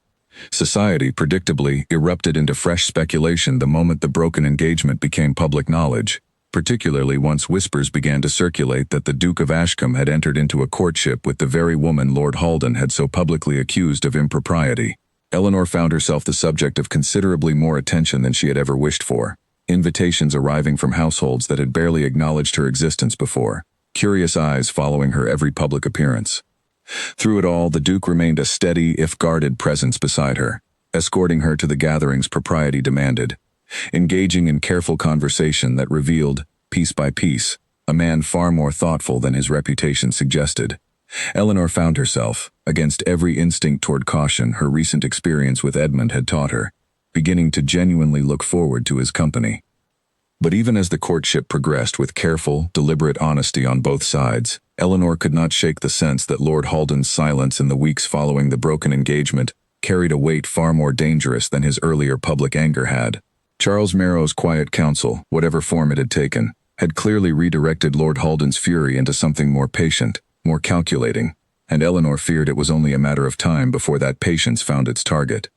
Society, predictably, erupted into fresh speculation the moment the broken engagement became public knowledge, particularly once whispers began to circulate that the Duke of Ashcombe had entered into a courtship with the very woman Lord Halden had so publicly accused of impropriety. Eleanor found herself the subject of considerably more attention than she had ever wished for, invitations arriving from households that had barely acknowledged her existence before, curious eyes following her every public appearance. Through it all, the Duke remained a steady, if guarded, presence beside her, escorting her to the gatherings propriety demanded, engaging in careful conversation that revealed, piece by piece, a man far more thoughtful than his reputation suggested. Eleanor found herself, against every instinct toward caution her recent experience with Edmund had taught her, beginning to genuinely look forward to his company. But even as the courtship progressed with careful, deliberate honesty on both sides, Eleanor could not shake the sense that Lord Halden's silence in the weeks following the broken engagement carried a weight far more dangerous than his earlier public anger had. Charles Marrow's quiet counsel, whatever form it had taken, had clearly redirected Lord Haldan's fury into something more patient, more calculating, and Eleanor feared it was only a matter of time before that patience found its target.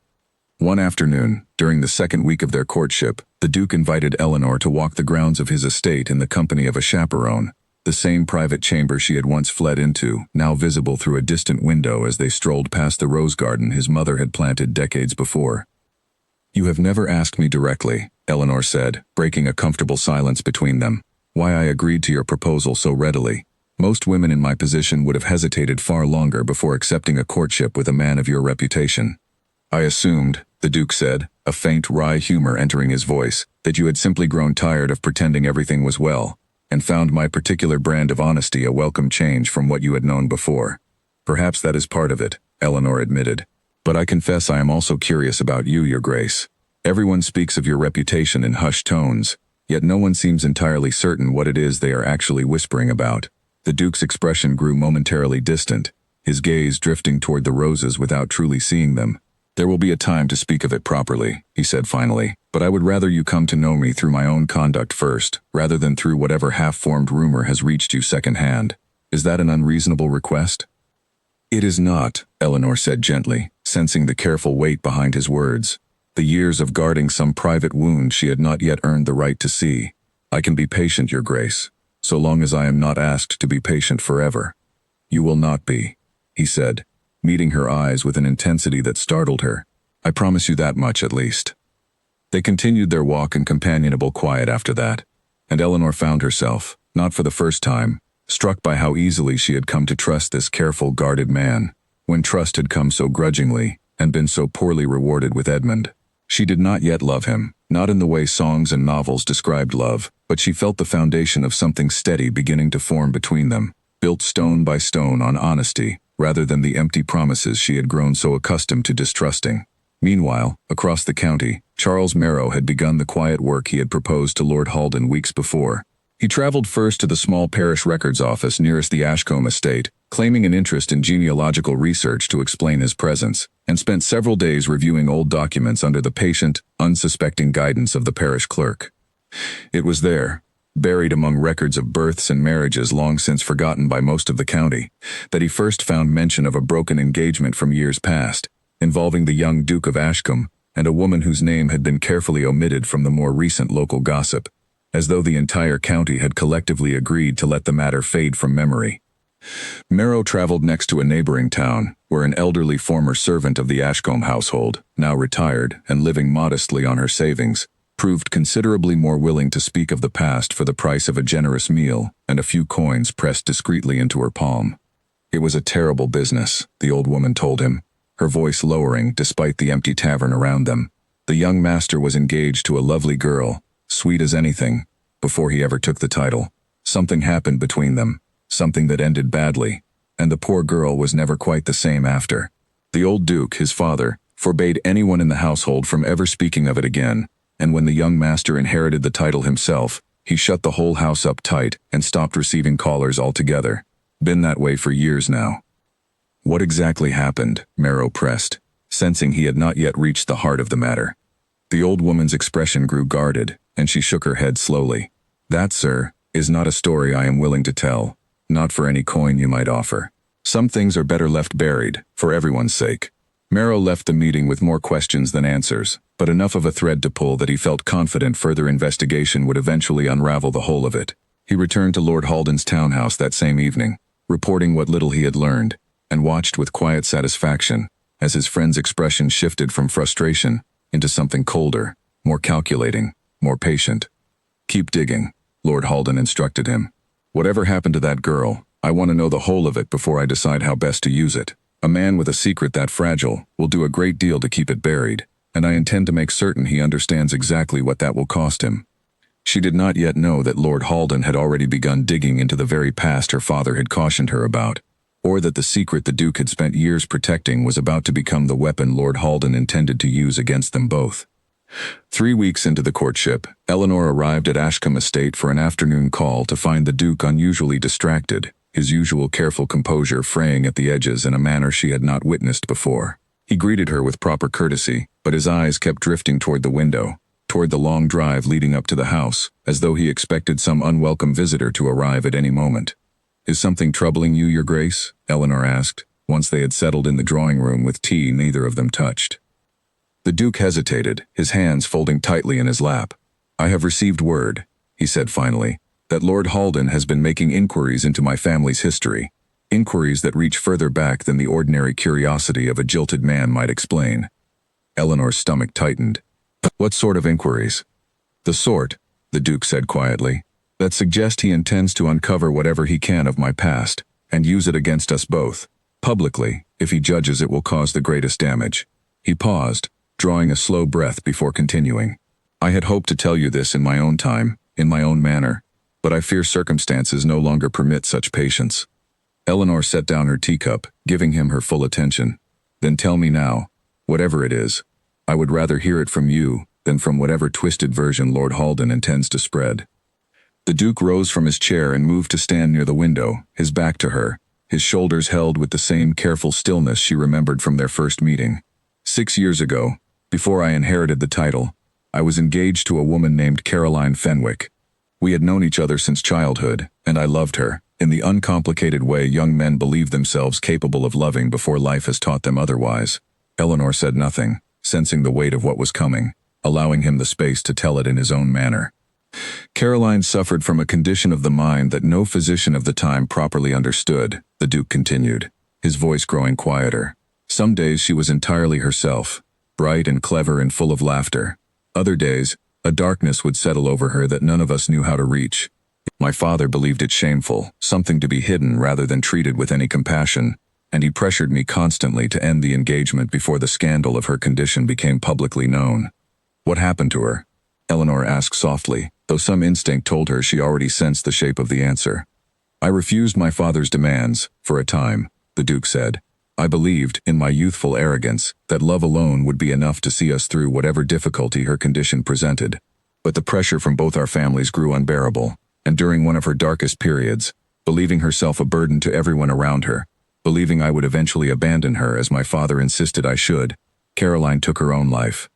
One afternoon, during the second week of their courtship, the Duke invited Eleanor to walk the grounds of his estate in the company of a chaperone, the same private chamber she had once fled into, now visible through a distant window as they strolled past the rose garden his mother had planted decades before. "You have never asked me directly," Eleanor said, breaking a comfortable silence between them, "why I agreed to your proposal so readily. Most women in my position would have hesitated far longer before accepting a courtship with a man of your reputation. I assumed," the Duke said, a faint wry humor entering his voice, "that you had simply grown tired of pretending everything was well, and found my particular brand of honesty a welcome change from what you had known before. Perhaps that is part of it," Eleanor admitted. "But I confess I am also curious about you, Your Grace. Everyone speaks of your reputation in hushed tones, yet no one seems entirely certain what it is they are actually whispering about." The Duke's expression grew momentarily distant, his gaze drifting toward the roses without truly seeing them. "There will be a time to speak of it properly," he said finally, "but I would rather you come to know me through my own conduct first, rather than through whatever half-formed rumor has reached you second-hand. Is that an unreasonable request?" "It is not," Eleanor said gently, sensing the careful weight behind his words. The years of guarding some private wound she had not yet earned the right to see. "I can be patient, Your Grace, so long as I am not asked to be patient forever." "You will not be," he said, meeting her eyes with an intensity that startled her. "I promise you that much at least." They continued their walk in companionable quiet after that, and Eleanor found herself, not for the first time, struck by how easily she had come to trust this careful, guarded man, when trust had come so grudgingly and been so poorly rewarded with Edmund. She did not yet love him, not in the way songs and novels described love, but she felt the foundation of something steady beginning to form between them, built stone by stone on honesty, rather than the empty promises she had grown so accustomed to distrusting. Meanwhile, across the county, Charles Marrow had begun the quiet work he had proposed to Lord Haldan weeks before. He traveled first to the small parish records office nearest the Ashcombe estate, claiming an interest in genealogical research to explain his presence, and spent several days reviewing old documents under the patient, unsuspecting guidance of the parish clerk. It was there, buried among records of births and marriages long since forgotten by most of the county, that he first found mention of a broken engagement from years past, involving the young Duke of Ashcombe and a woman whose name had been carefully omitted from the more recent local gossip, as though the entire county had collectively agreed to let the matter fade from memory. Marrow traveled next to a neighboring town, where an elderly former servant of the Ashcombe household, now retired and living modestly on her savings, proved considerably more willing to speak of the past for the price of a generous meal and a few coins pressed discreetly into her palm. It was a terrible business, the old woman told him, her voice lowering despite the empty tavern around them. The young master was engaged to a lovely girl, sweet as anything, before he ever took the title. Something happened between them, something that ended badly, and the poor girl was never quite the same after. The old Duke, his father, forbade anyone in the household from ever speaking of it again, and when the young master inherited the title himself, he shut the whole house up tight and stopped receiving callers altogether. Been that way for years now. What exactly happened? Marrow pressed, sensing he had not yet reached the heart of the matter. The old woman's expression grew guarded, and she shook her head slowly. That, sir, is not a story I am willing to tell, not for any coin you might offer. Some things are better left buried, for everyone's sake. Marrow left the meeting with more questions than answers, but enough of a thread to pull that he felt confident further investigation would eventually unravel the whole of it. He returned to Lord Haldan's townhouse that same evening, reporting what little he had learned, and watched with quiet satisfaction as his friend's expression shifted from frustration into something colder, more calculating, more patient. Keep digging, Lord Haldan instructed him. Whatever happened to that girl, I want to know the whole of it before I decide how best to use it. A man with a secret that fragile will do a great deal to keep it buried, and I intend to make certain he understands exactly what that will cost him. She did not yet know that Lord Haldan had already begun digging into the very past her father had cautioned her about, or that the secret the Duke had spent years protecting was about to become the weapon Lord Haldan intended to use against them both. 3 weeks into the courtship, Eleanor arrived at Ashcombe Estate for an afternoon call to find the Duke unusually distracted, his usual careful composure fraying at the edges in a manner she had not witnessed before. He greeted her with proper courtesy, but his eyes kept drifting toward the window, toward the long drive leading up to the house, as though he expected some unwelcome visitor to arrive at any moment. "Is something troubling you, Your Grace?" Eleanor asked, once they had settled in the drawing room with tea neither of them touched. The Duke hesitated, his hands folding tightly in his lap. "I have received word," he said finally, "that Lord Halden has been making inquiries into my family's history, inquiries that reach further back than the ordinary curiosity of a jilted man might explain." Eleanor's stomach tightened. "What sort of inquiries?" "The sort," the Duke said quietly, "that suggest he intends to uncover whatever he can of my past, and use it against us both. Publicly, if he judges it will cause the greatest damage." He paused, drawing a slow breath before continuing. "I had hoped to tell you this in my own time, in my own manner, but I fear circumstances no longer permit such patience." Eleanor set down her teacup, giving him her full attention. "Then tell me now, whatever it is. I would rather hear it from you than from whatever twisted version Lord Halden intends to spread." The Duke rose from his chair and moved to stand near the window, his back to her, his shoulders held with the same careful stillness she remembered from their first meeting. "6 years ago, before I inherited the title, I was engaged to a woman named Caroline Fenwick. We had known each other since childhood, and I loved her, in the uncomplicated way young men believe themselves capable of loving before life has taught them otherwise." Eleanor said nothing, sensing the weight of what was coming, allowing him the space to tell it in his own manner. "Caroline suffered from a condition of the mind that no physician of the time properly understood," the Duke continued, his voice growing quieter. "Some days she was entirely herself, bright and clever and full of laughter. Other days, a darkness would settle over her that none of us knew how to reach. My father believed it shameful, something to be hidden rather than treated with any compassion, and he pressured me constantly to end the engagement before the scandal of her condition became publicly known." "What happened to her?" Eleanor asked softly, though some instinct told her she already sensed the shape of the answer. "I refused my father's demands, for a time," the Duke said. "I believed, in my youthful arrogance, that love alone would be enough to see us through whatever difficulty her condition presented. But the pressure from both our families grew unbearable, and during one of her darkest periods, believing herself a burden to everyone around her, believing I would eventually abandon her as my father insisted I should, Caroline took her own life."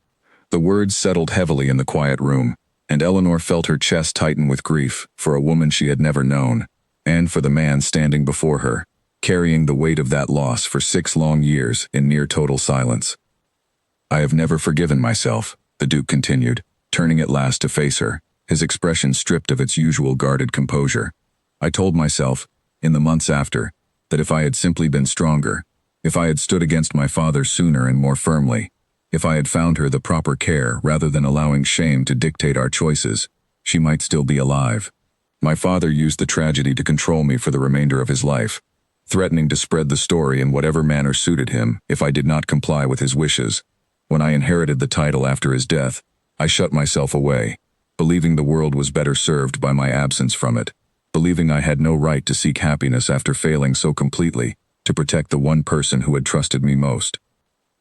The words settled heavily in the quiet room, and Eleanor felt her chest tighten with grief for a woman she had never known, and for the man standing before her, carrying the weight of that loss for 6 long years in near total silence. "I have never forgiven myself," the Duke continued, turning at last to face her, his expression stripped of its usual guarded composure. "I told myself, in the months after, that if I had simply been stronger, if I had stood against my father sooner and more firmly, if I had found her the proper care rather than allowing shame to dictate our choices, she might still be alive. My father used the tragedy to control me for the remainder of his life, threatening to spread the story in whatever manner suited him if I did not comply with his wishes. When I inherited the title after his death, I shut myself away, believing the world was better served by my absence from it, believing I had no right to seek happiness after failing so completely to protect the one person who had trusted me most."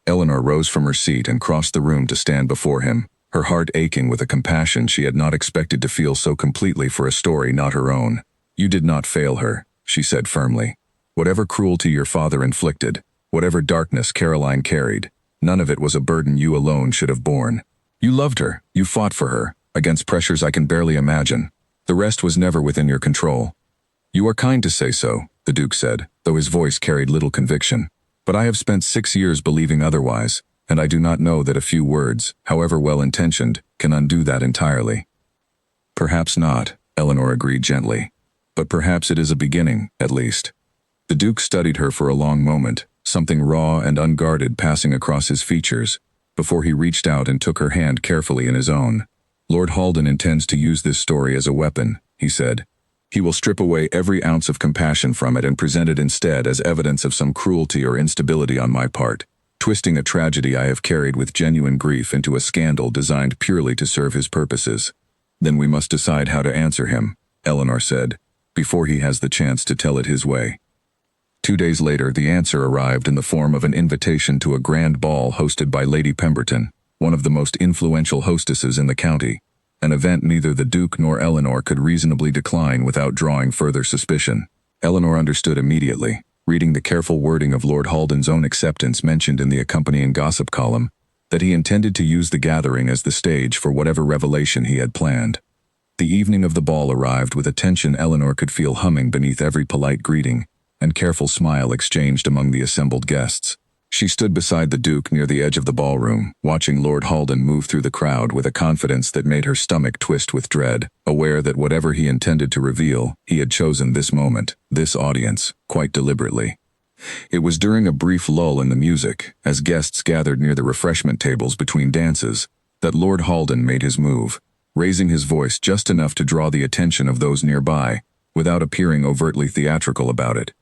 Eleanor rose from her seat and crossed the room to stand before him, her heart aching with a compassion she had not expected to feel so completely for a story not her own. "You did not fail her," she said firmly. "Whatever cruelty your father inflicted, whatever darkness Caroline carried, none of it was a burden you alone should have borne. You loved her, you fought for her, against pressures I can barely imagine. The rest was never within your control." "You are kind to say so," the Duke said, though his voice carried little conviction. "But I have spent 6 years believing otherwise, and I do not know that a few words, however well-intentioned, can undo that entirely." "Perhaps not," Eleanor agreed gently. "But perhaps it is a beginning, at least." The Duke studied her for a long moment, something raw and unguarded passing across his features, before he reached out and took her hand carefully in his own. "Lord Halden intends to use this story as a weapon," he said. "He will strip away every ounce of compassion from it and present it instead as evidence of some cruelty or instability on my part, twisting a tragedy I have carried with genuine grief into a scandal designed purely to serve his purposes. Then we must decide how to answer him," Eleanor said, "before he has the chance to tell it his way." 2 days later, the answer arrived in the form of an invitation to a grand ball hosted by Lady Pemberton, one of the most influential hostesses in the county, an event neither the Duke nor Eleanor could reasonably decline without drawing further suspicion. Eleanor understood immediately, reading the careful wording of Lord Halden's own acceptance mentioned in the accompanying gossip column, that he intended to use the gathering as the stage for whatever revelation he had planned. The evening of the ball arrived with a tension Eleanor could feel humming beneath every polite greeting and careful smile exchanged among the assembled guests. She stood beside the Duke near the edge of the ballroom, watching Lord Halden move through the crowd with a confidence that made her stomach twist with dread, aware that whatever he intended to reveal, he had chosen this moment, this audience, quite deliberately. It was during a brief lull in the music, as guests gathered near the refreshment tables between dances, that Lord Halden made his move, raising his voice just enough to draw the attention of those nearby, without appearing overtly theatrical about it.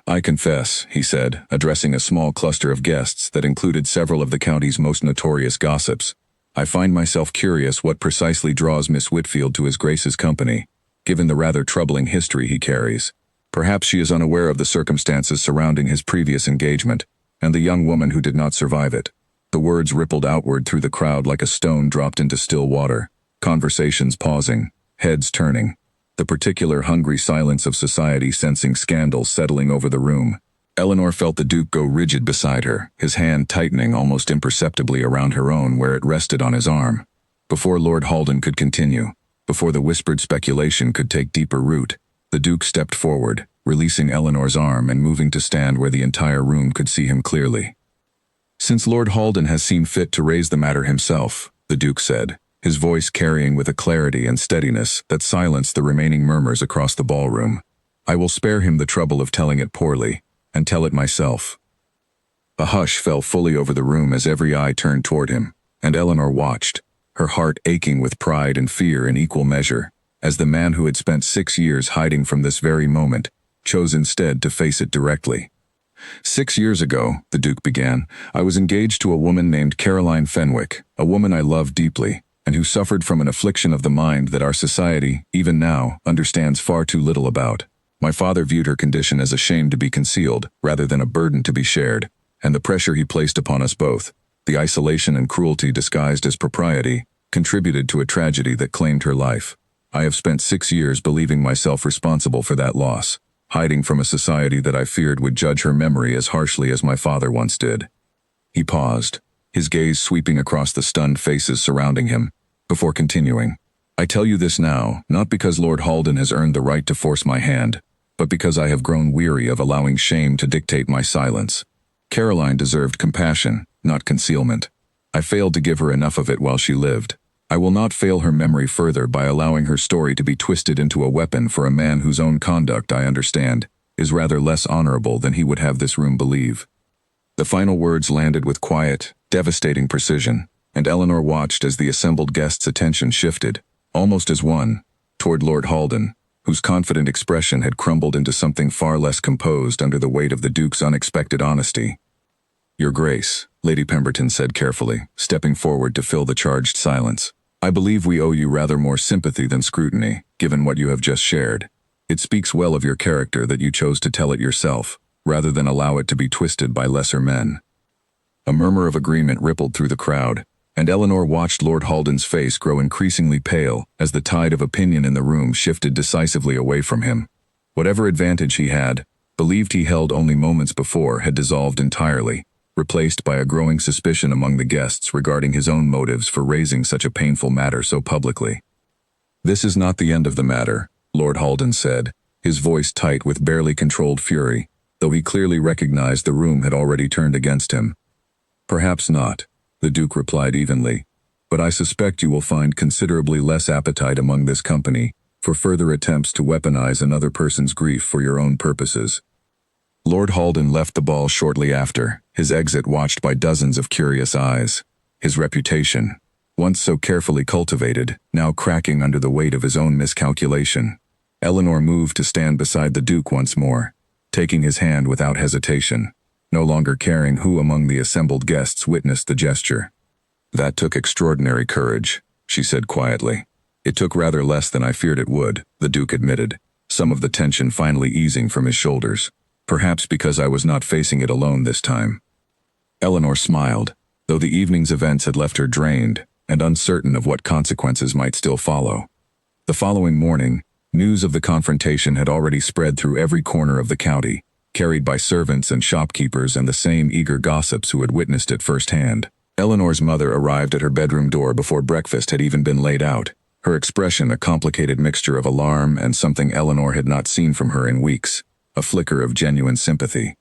"I confess," he said, addressing a small cluster of guests that included several of the county's most notorious gossips, "I find myself curious what precisely draws Miss Whitfield to His Grace's company, given the rather troubling history he carries. Perhaps she is unaware of the circumstances surrounding his previous engagement, and the young woman who did not survive it." The words rippled outward through the crowd like a stone dropped into still water, conversations pausing, heads turning, the particular hungry silence of society sensing scandal settling over the room. Eleanor felt the Duke go rigid beside her, his hand tightening almost imperceptibly around her own where it rested on his arm. Before Lord Halden could continue, before the whispered speculation could take deeper root, the Duke stepped forward, releasing Eleanor's arm and moving to stand where the entire room could see him clearly. "Since Lord Halden has seen fit to raise the matter himself," the Duke said, his voice carrying with a clarity and steadiness that silenced the remaining murmurs across the ballroom, "I will spare him the trouble of telling it poorly, and tell it myself." A hush fell fully over the room as every eye turned toward him, and Eleanor watched, her heart aching with pride and fear in equal measure, as the man who had spent 6 years hiding from this very moment chose instead to face it directly. "6 years ago," the Duke began, "I was engaged to a woman named Caroline Fenwick, a woman I loved deeply, and who suffered from an affliction of the mind that our society, even now, understands far too little about. My father viewed her condition as a shame to be concealed, rather than a burden to be shared, and the pressure he placed upon us both, the isolation and cruelty disguised as propriety, contributed to a tragedy that claimed her life. I have spent 6 years believing myself responsible for that loss, hiding from a society that I feared would judge her memory as harshly as my father once did." He paused, his gaze sweeping across the stunned faces surrounding him, before continuing, "I tell you this now, not because Lord Halden has earned the right to force my hand, but because I have grown weary of allowing shame to dictate my silence. Caroline deserved compassion, not concealment. I failed to give her enough of it while she lived. I will not fail her memory further by allowing her story to be twisted into a weapon for a man whose own conduct, I understand, is rather less honorable than he would have this room believe." The final words landed with quiet, devastating precision, and Eleanor watched as the assembled guests' attention shifted, almost as one, toward Lord Halden, whose confident expression had crumbled into something far less composed under the weight of the Duke's unexpected honesty. "Your Grace," Lady Pemberton said carefully, stepping forward to fill the charged silence, "I believe we owe you rather more sympathy than scrutiny, given what you have just shared. It speaks well of your character that you chose to tell it yourself, rather than allow it to be twisted by lesser men." A murmur of agreement rippled through the crowd, and Eleanor watched Lord Halden's face grow increasingly pale as the tide of opinion in the room shifted decisively away from him. Whatever advantage he had, believed he held only moments before, had dissolved entirely, replaced by a growing suspicion among the guests regarding his own motives for raising such a painful matter so publicly. "This is not the end of the matter," Lord Halden said, his voice tight with barely controlled fury, though he clearly recognized the room had already turned against him. "Perhaps not," the Duke replied evenly, "but I suspect you will find considerably less appetite among this company for further attempts to weaponize another person's grief for your own purposes." Lord Halden left the ball shortly after, his exit watched by dozens of curious eyes. His reputation, once so carefully cultivated, now cracking under the weight of his own miscalculation. Eleanor moved to stand beside the Duke once more, taking his hand without hesitation, no longer caring who among the assembled guests witnessed the gesture. "That took extraordinary courage," she said quietly. "It took rather less than I feared it would," the Duke admitted, some of the tension finally easing from his shoulders. "Perhaps because I was not facing it alone this time." Eleanor smiled, though the evening's events had left her drained and uncertain of what consequences might still follow. The following morning, news of the confrontation had already spread through every corner of the county, carried by servants and shopkeepers and the same eager gossips who had witnessed it firsthand. Eleanor's mother arrived at her bedroom door before breakfast had even been laid out, her expression a complicated mixture of alarm and something Eleanor had not seen from her in weeks, a flicker of genuine sympathy.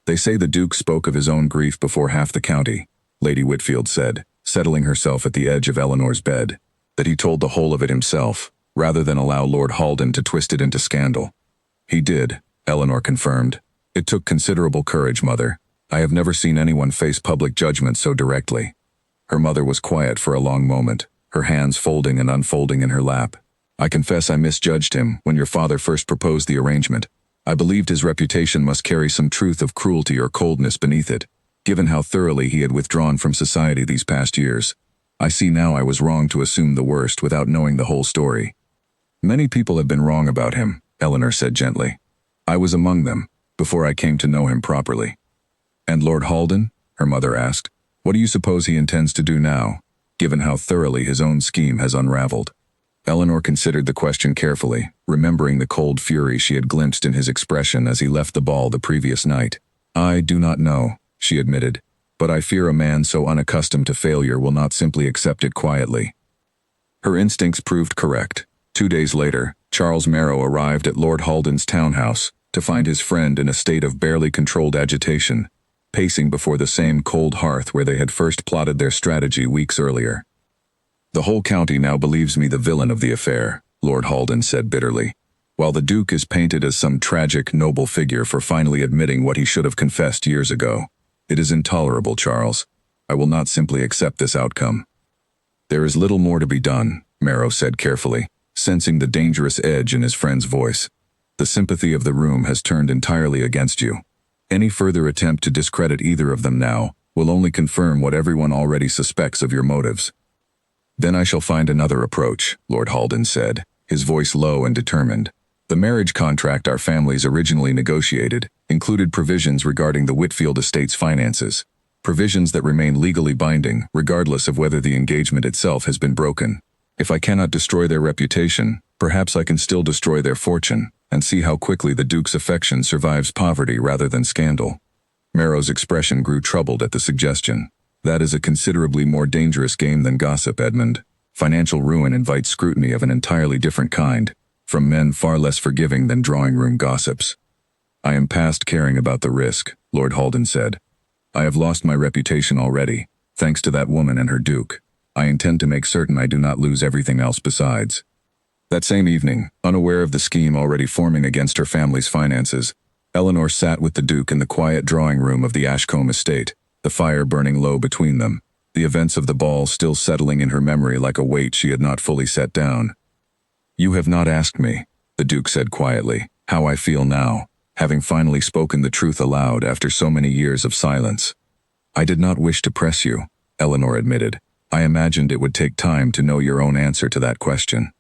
"They say the Duke spoke of his own grief before half the county," Lady Whitfield said, settling herself at the edge of Eleanor's bed, "that he told the whole of it himself, rather than allow Lord Halden to twist it into scandal." "He did," Eleanor confirmed. "It took considerable courage, Mother. I have never seen anyone face public judgment so directly." Her mother was quiet for a long moment, her hands folding and unfolding in her lap. "I confess I misjudged him when your father first proposed the arrangement. I believed his reputation must carry some truth of cruelty or coldness beneath it, given how thoroughly he had withdrawn from society these past years. I see now I was wrong to assume the worst without knowing the whole story." "Many people have been wrong about him," Eleanor said gently. "I was among them, before I came to know him properly." "And Lord Halden?" her mother asked. "What do you suppose he intends to do now, given how thoroughly his own scheme has unraveled?" Eleanor considered the question carefully, remembering the cold fury she had glimpsed in his expression as he left the ball the previous night. "I do not know," she admitted, "but I fear a man so unaccustomed to failure will not simply accept it quietly." Her instincts proved correct. 2 days later, Charles Marrow arrived at Lord Halden's townhouse to find his friend in a state of barely controlled agitation, pacing before the same cold hearth where they had first plotted their strategy weeks earlier. "The whole county now believes me the villain of the affair," Lord Halden said bitterly, "while the Duke is painted as some tragic, noble figure for finally admitting what he should have confessed years ago. It is intolerable, Charles. I will not simply accept this outcome." "There is little more to be done," Marrow said carefully, sensing the dangerous edge in his friend's voice. "The sympathy of the room has turned entirely against you. Any further attempt to discredit either of them now will only confirm what everyone already suspects of your motives." "Then I shall find another approach," Lord Halden said, his voice low and determined. "The marriage contract our families originally negotiated included provisions regarding the Whitfield estate's finances, provisions that remain legally binding regardless of whether the engagement itself has been broken. If I cannot destroy their reputation, perhaps I can still destroy their fortune, and see how quickly the Duke's affection survives poverty rather than scandal." Marrow's expression grew troubled at the suggestion. "That is a considerably more dangerous game than gossip, Edmund. Financial ruin invites scrutiny of an entirely different kind, from men far less forgiving than drawing-room gossips." "I am past caring about the risk," Lord Halden said. "I have lost my reputation already, thanks to that woman and her Duke. I intend to make certain I do not lose everything else besides." That same evening, unaware of the scheme already forming against her family's finances, Eleanor sat with the Duke in the quiet drawing room of the Ashcombe estate, the fire burning low between them, the events of the ball still settling in her memory like a weight she had not fully set down. "You have not asked me," the Duke said quietly, "how I feel now, having finally spoken the truth aloud after so many years of silence." "I did not wish to press you," Eleanor admitted. "I imagined it would take time to know your own answer to that question."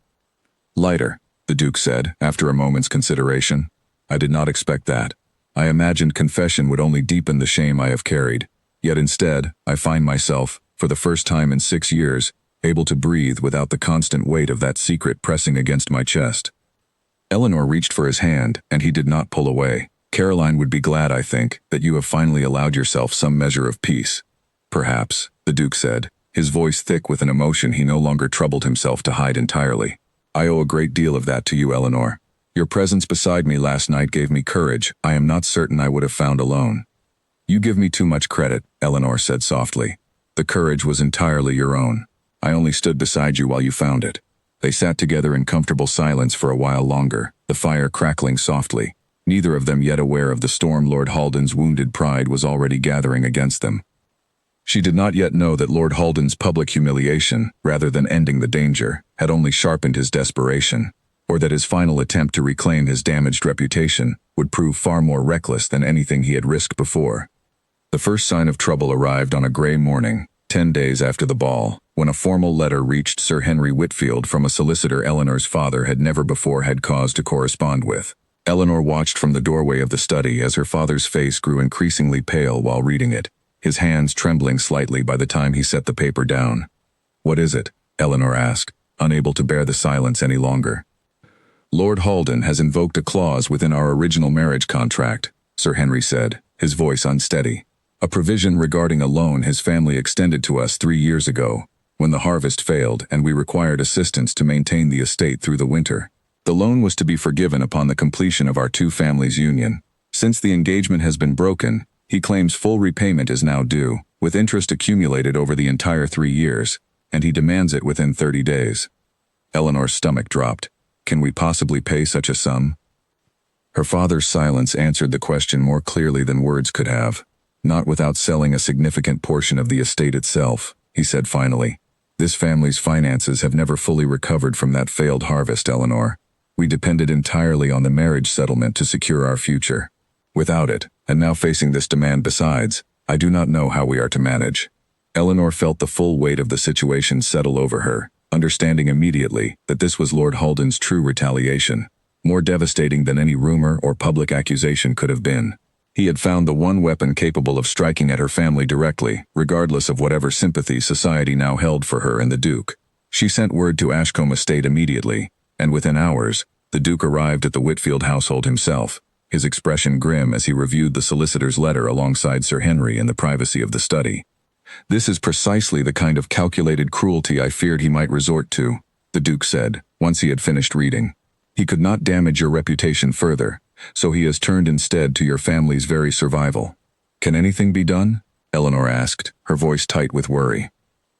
"Lighter," the Duke said, after a moment's consideration. "I did not expect that. I imagined confession would only deepen the shame I have carried. Yet instead, I find myself, for the first time in 6 years, able to breathe without the constant weight of that secret pressing against my chest." Eleanor reached for his hand, and he did not pull away. "Caroline would be glad, I think, that you have finally allowed yourself some measure of peace." "Perhaps," the Duke said, his voice thick with an emotion he no longer troubled himself to hide entirely. "I owe a great deal of that to you, Eleanor. Your presence beside me last night gave me courage I am not certain I would have found alone." "You give me too much credit," Eleanor said softly. "The courage was entirely your own. I only stood beside you while you found it." They sat together in comfortable silence for a while longer, the fire crackling softly, neither of them yet aware of the storm Lord Halden's wounded pride was already gathering against them. She did not yet know that Lord Halden's public humiliation, rather than ending the danger, had only sharpened his desperation, or that his final attempt to reclaim his damaged reputation would prove far more reckless than anything he had risked before. The first sign of trouble arrived on a gray morning, 10 days after the ball, when a formal letter reached Sir Henry Whitfield from a solicitor Eleanor's father had never before had cause to correspond with. Eleanor watched from the doorway of the study as her father's face grew increasingly pale while reading it, his hands trembling slightly by the time he set the paper down. "What is it?" Eleanor asked, unable to bear the silence any longer. "Lord Halden has invoked a clause within our original marriage contract," Sir Henry said, his voice unsteady. a provision regarding a loan his family extended to us 3 years ago, when the harvest failed and we required assistance to maintain the estate through the winter. The loan was to be forgiven upon the completion of our two families' union. Since the engagement has been broken, he claims full repayment is now due, with interest accumulated over the entire 3 years, and he demands it within 30 days. Eleanor's stomach dropped. Can we possibly pay such a sum? Her father's silence answered the question more clearly than words could have. Not without selling a significant portion of the estate itself, he said finally. This family's finances have never fully recovered from that failed harvest, Eleanor. We depended entirely on the marriage settlement to secure our future. Without it, and now facing this demand besides, I do not know how we are to manage. Eleanor felt the full weight of the situation settle over her, understanding immediately that this was Lord Haldan's true retaliation, more devastating than any rumor or public accusation could have been. He had found the one weapon capable of striking at her family directly, regardless of whatever sympathy society now held for her and the Duke. She sent word to Ashcombe Estate immediately, and within hours, the Duke arrived at the Whitfield household himself, his expression grim as he reviewed the solicitor's letter alongside Sir Henry in the privacy of the study. This is precisely the kind of calculated cruelty I feared he might resort to, the Duke said, once he had finished reading. He could not damage your reputation further, so he has turned instead to your family's very survival. Can anything be done? Eleanor asked, her voice tight with worry.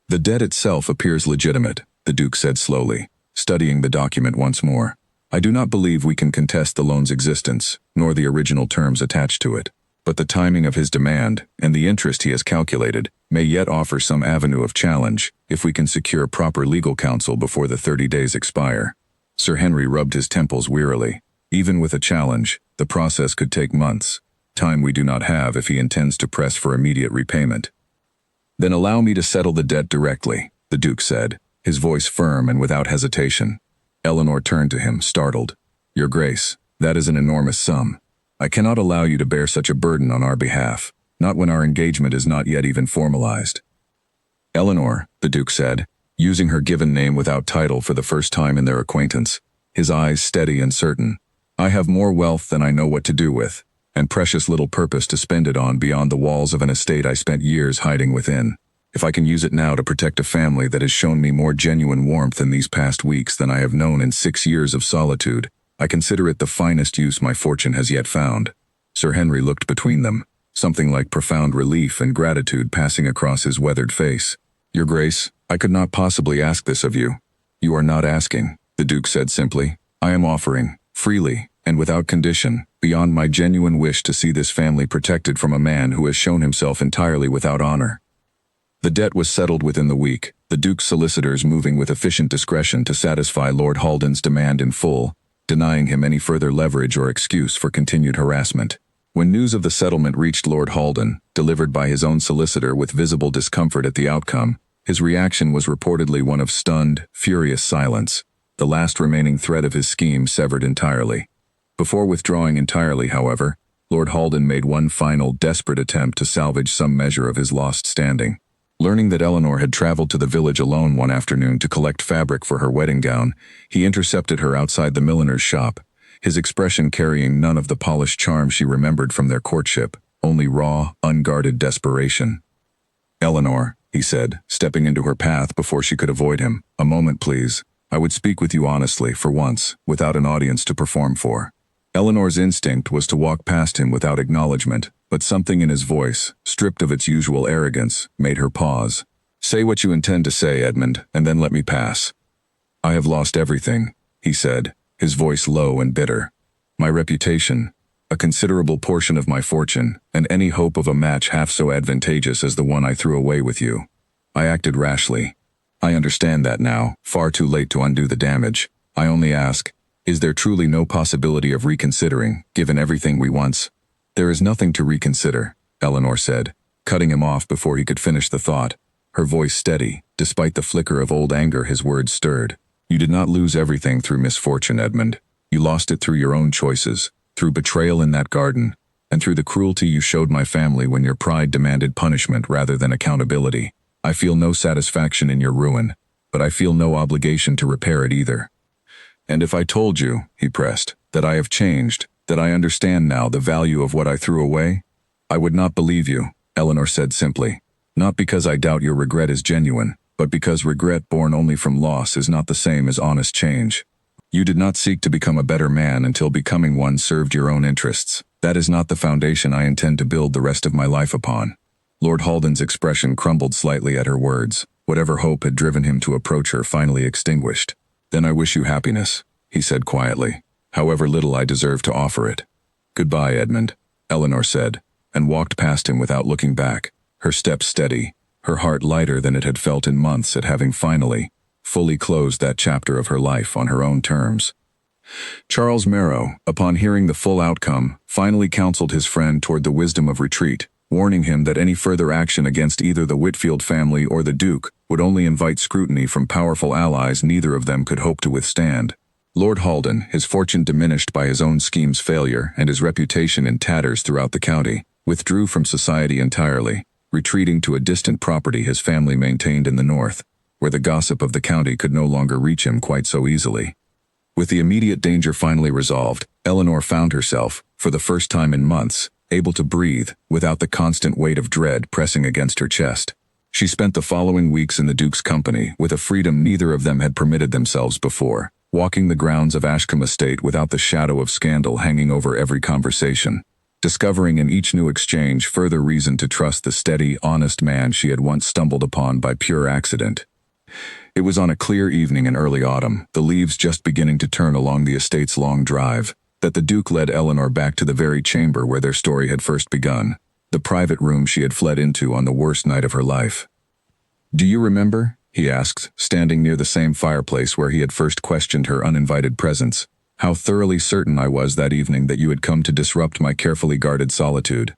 The debt itself appears legitimate, the Duke said slowly, studying the document once more. I do not believe we can contest the loan's existence, nor the original terms attached to it. But the timing of his demand, and the interest he has calculated, may yet offer some avenue of challenge, if we can secure proper legal counsel before the 30 days expire. Sir Henry rubbed his temples wearily. Even with a challenge, the process could take months, time we do not have if he intends to press for immediate repayment. Then allow me to settle the debt directly, the Duke said, his voice firm and without hesitation. Eleanor turned to him, startled. Your Grace, that is an enormous sum. I cannot allow you to bear such a burden on our behalf, not when our engagement is not yet even formalized. Eleanor, the Duke said, using her given name without title for the first time in their acquaintance, his eyes steady and certain. I have more wealth than I know what to do with, and precious little purpose to spend it on beyond the walls of an estate I spent years hiding within. If I can use it now to protect a family that has shown me more genuine warmth in these past weeks than I have known in 6 years of solitude, I consider it the finest use my fortune has yet found. Sir Henry looked between them, something like profound relief and gratitude passing across his weathered face. Your Grace, I could not possibly ask this of you. You are not asking, the Duke said simply. I am offering, freely, and without condition, beyond my genuine wish to see this family protected from a man who has shown himself entirely without honor. The debt was settled within the week, the Duke's solicitors moving with efficient discretion to satisfy Lord Haldan's demand in full, denying him any further leverage or excuse for continued harassment. When news of the settlement reached Lord Haldan, delivered by his own solicitor with visible discomfort at the outcome, his reaction was reportedly one of stunned, furious silence, the last remaining thread of his scheme severed entirely. Before withdrawing entirely, however, Lord Haldan made one final, desperate attempt to salvage some measure of his lost standing. Learning that Eleanor had traveled to the village alone one afternoon to collect fabric for her wedding gown, he intercepted her outside the milliner's shop, his expression carrying none of the polished charm she remembered from their courtship, only raw, unguarded desperation. Eleanor, he said, stepping into her path before she could avoid him, a moment, please. I would speak with you honestly, for once, without an audience to perform for. Eleanor's instinct was to walk past him without acknowledgement, but something in his voice, stripped of its usual arrogance, made her pause. Say what you intend to say, Edmund, and then let me pass. I have lost everything, he said, his voice low and bitter. My reputation, a considerable portion of my fortune, and any hope of a match half so advantageous as the one I threw away with you. I acted rashly. I understand that now, far too late to undo the damage. I only ask, is there truly no possibility of reconsidering, given everything we once? There is nothing to reconsider, Eleanor said, cutting him off before he could finish the thought, her voice steady, despite the flicker of old anger his words stirred. You did not lose everything through misfortune, Edmund. You lost it through your own choices, through betrayal in that garden, and through the cruelty you showed my family when your pride demanded punishment rather than accountability. I feel no satisfaction in your ruin, but I feel no obligation to repair it either. And if I told you, he pressed, that I have changed, that I understand now the value of what I threw away, I would not believe you, Eleanor said simply. Not because I doubt your regret is genuine, but because regret born only from loss is not the same as honest change. You did not seek to become a better man until becoming one served your own interests. That is not the foundation I intend to build the rest of my life upon. Lord Halden's expression crumbled slightly at her words. Whatever hope had driven him to approach her finally extinguished. Then I wish you happiness, he said quietly, however little I deserve to offer it. Goodbye, Edmund, Eleanor said, and walked past him without looking back, her steps steady, her heart lighter than it had felt in months at having finally, fully closed that chapter of her life on her own terms. Charles Marrow, upon hearing the full outcome, finally counseled his friend toward the wisdom of retreat, warning him that any further action against either the Whitfield family or the Duke would only invite scrutiny from powerful allies neither of them could hope to withstand. Lord Halden, his fortune diminished by his own scheme's failure and his reputation in tatters throughout the county, withdrew from society entirely, retreating to a distant property his family maintained in the north, where the gossip of the county could no longer reach him quite so easily. With the immediate danger finally resolved, Eleanor found herself, for the first time in months, able to breathe without the constant weight of dread pressing against her chest. She spent the following weeks in the Duke's company with a freedom neither of them had permitted themselves before, walking the grounds of Ashcombe Estate without the shadow of scandal hanging over every conversation, discovering in each new exchange further reason to trust the steady, honest man she had once stumbled upon by pure accident. It was on a clear evening in early autumn, the leaves just beginning to turn along the estate's long drive, that the Duke led Eleanor back to the very chamber where their story had first begun, the private room she had fled into on the worst night of her life. "Do you remember?" he asked, standing near the same fireplace where he had first questioned her uninvited presence. "How thoroughly certain I was that evening that you had come to disrupt my carefully guarded solitude."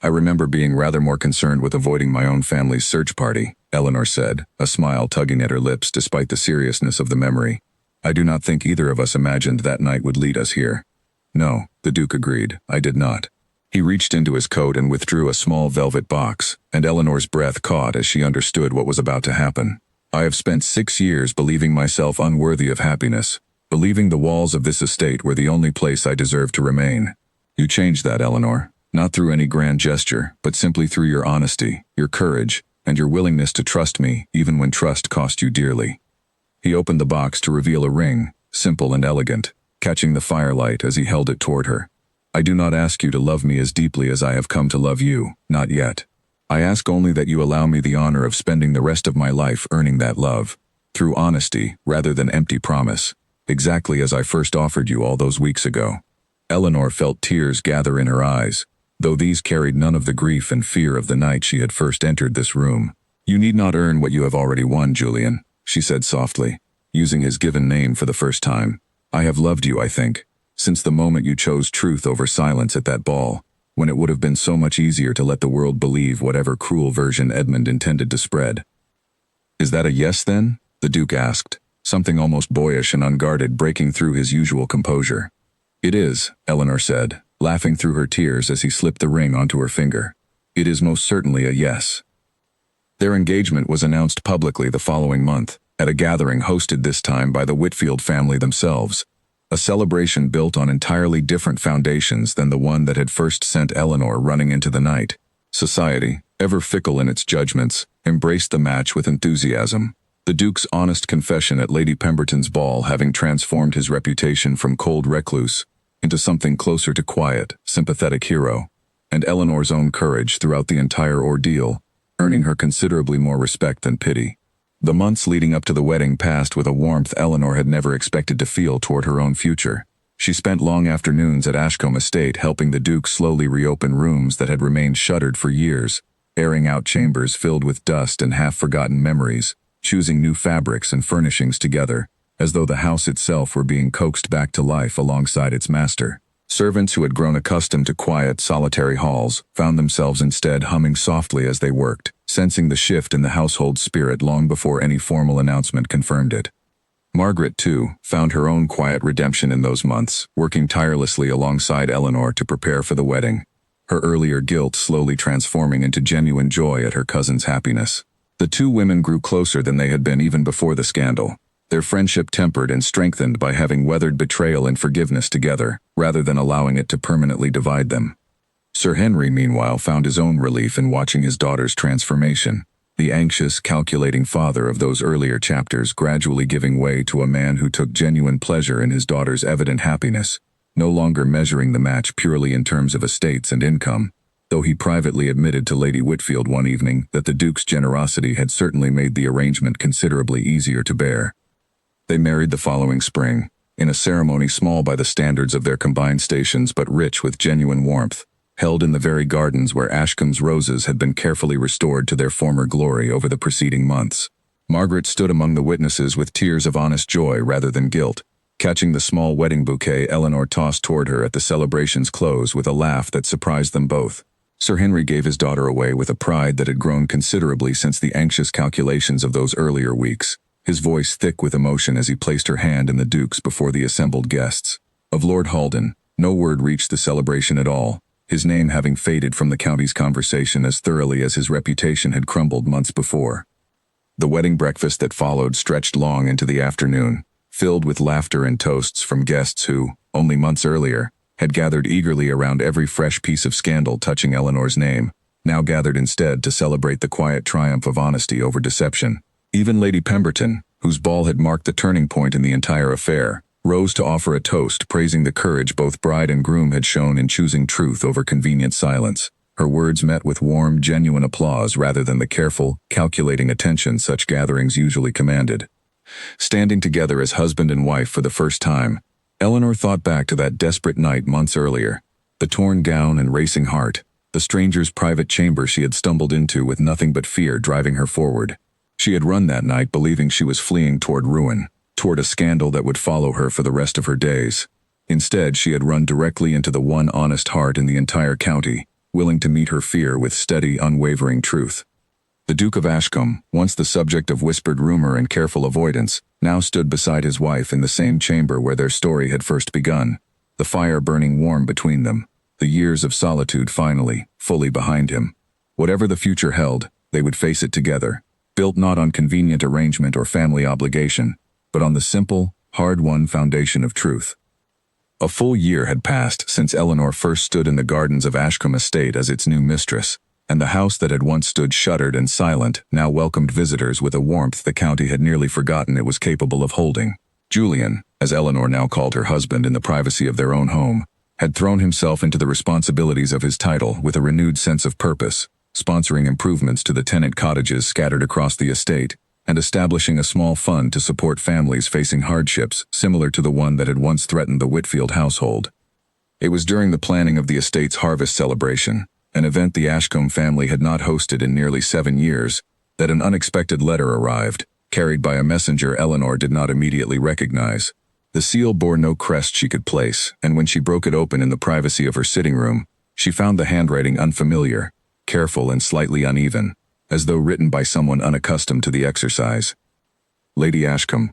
"I remember being rather more concerned with avoiding my own family's search party," Eleanor said, a smile tugging at her lips despite the seriousness of the memory. "I do not think either of us imagined that night would lead us here." "No," the Duke agreed, "I did not." He reached into his coat and withdrew a small velvet box, and Eleanor's breath caught as she understood what was about to happen. "I have spent 6 years believing myself unworthy of happiness, believing the walls of this estate were the only place I deserved to remain. You changed that, Eleanor, not through any grand gesture, but simply through your honesty, your courage, and your willingness to trust me even when trust cost you dearly." He opened the box to reveal a ring, simple and elegant, catching the firelight as he held it toward her. "I do not ask you to love me as deeply as I have come to love you, not yet. I ask only that you allow me the honor of spending the rest of my life earning that love, through honesty rather than empty promise, exactly as I first offered you all those weeks ago." Eleanor felt tears gather in her eyes, though these carried none of the grief and fear of the night she had first entered this room. "You need not earn what you have already won, Julian," she said softly, using his given name for the first time. "I have loved you, I think, since the moment you chose truth over silence at that ball, when it would have been so much easier to let the world believe whatever cruel version Edmund intended to spread." "Is that a yes, then?" the Duke asked, something almost boyish and unguarded breaking through his usual composure. "It is," Eleanor said, laughing through her tears as he slipped the ring onto her finger. "It is most certainly a yes." Their engagement was announced publicly the following month, at a gathering hosted this time by the Whitfield family themselves, a celebration built on entirely different foundations than the one that had first sent Eleanor running into the night. Society, ever fickle in its judgments, embraced the match with enthusiasm, the Duke's honest confession at Lady Pemberton's ball having transformed his reputation from cold recluse into something closer to quiet, sympathetic hero, and Eleanor's own courage throughout the entire ordeal, earning her considerably more respect than pity. The months leading up to the wedding passed with a warmth Eleanor had never expected to feel toward her own future. She spent long afternoons at Ashcombe Estate helping the Duke slowly reopen rooms that had remained shuttered for years, airing out chambers filled with dust and half-forgotten memories, choosing new fabrics and furnishings together, as though the house itself were being coaxed back to life alongside its master. Servants who had grown accustomed to quiet, solitary halls found themselves instead humming softly as they worked, sensing the shift in the household spirit long before any formal announcement confirmed it. Margaret, too, found her own quiet redemption in those months, working tirelessly alongside Eleanor to prepare for the wedding, her earlier guilt slowly transforming into genuine joy at her cousin's happiness. The two women grew closer than they had been even before the scandal, their friendship tempered and strengthened by having weathered betrayal and forgiveness together, rather than allowing it to permanently divide them. Sir Henry, meanwhile, found his own relief in watching his daughter's transformation, the anxious, calculating father of those earlier chapters gradually giving way to a man who took genuine pleasure in his daughter's evident happiness, no longer measuring the match purely in terms of estates and income, though he privately admitted to Lady Whitfield one evening that the Duke's generosity had certainly made the arrangement considerably easier to bear. They married the following spring, in a ceremony small by the standards of their combined stations but rich with genuine warmth, held in the very gardens where Ashcombe's roses had been carefully restored to their former glory over the preceding months. Margaret stood among the witnesses with tears of honest joy rather than guilt, catching the small wedding bouquet Eleanor tossed toward her at the celebration's close with a laugh that surprised them both. Sir Henry gave his daughter away with a pride that had grown considerably since the anxious calculations of those earlier weeks, his voice thick with emotion as he placed her hand in the Duke's before the assembled guests. Of Lord Halden, no word reached the celebration at all, his name having faded from the county's conversation as thoroughly as his reputation had crumbled months before. The wedding breakfast that followed stretched long into the afternoon, filled with laughter and toasts from guests who, only months earlier, had gathered eagerly around every fresh piece of scandal touching Eleanor's name, now gathered instead to celebrate the quiet triumph of honesty over deception. Even Lady Pemberton, whose ball had marked the turning point in the entire affair, rose to offer a toast praising the courage both bride and groom had shown in choosing truth over convenient silence. Her words met with warm, genuine applause rather than the careful, calculating attention such gatherings usually commanded. Standing together as husband and wife for the first time, Eleanor thought back to that desperate night months earlier, the torn gown and racing heart, the stranger's private chamber she had stumbled into with nothing but fear driving her forward. She had run that night believing she was fleeing toward ruin, toward a scandal that would follow her for the rest of her days. Instead, she had run directly into the one honest heart in the entire county, willing to meet her fear with steady, unwavering truth. The Duke of Ashcombe, once the subject of whispered rumor and careful avoidance, now stood beside his wife in the same chamber where their story had first begun, the fire burning warm between them, the years of solitude finally, fully behind him. Whatever the future held, they would face it together, built not on convenient arrangement or family obligation, but on the simple, hard-won foundation of truth. A full year had passed since Eleanor first stood in the gardens of Ashcombe Estate as its new mistress, and the house that had once stood shuttered and silent now welcomed visitors with a warmth the county had nearly forgotten it was capable of holding. Julian, as Eleanor now called her husband in the privacy of their own home, had thrown himself into the responsibilities of his title with a renewed sense of purpose, sponsoring improvements to the tenant cottages scattered across the estate, and establishing a small fund to support families facing hardships similar to the one that had once threatened the Whitfield household. It was during the planning of the estate's harvest celebration, an event the Ashcombe family had not hosted in nearly 7 years, that an unexpected letter arrived, carried by a messenger Eleanor did not immediately recognize. The seal bore no crest she could place, and when she broke it open in the privacy of her sitting room, she found the handwriting unfamiliar, careful and slightly uneven, as though written by someone unaccustomed to the exercise. Lady Ashcombe,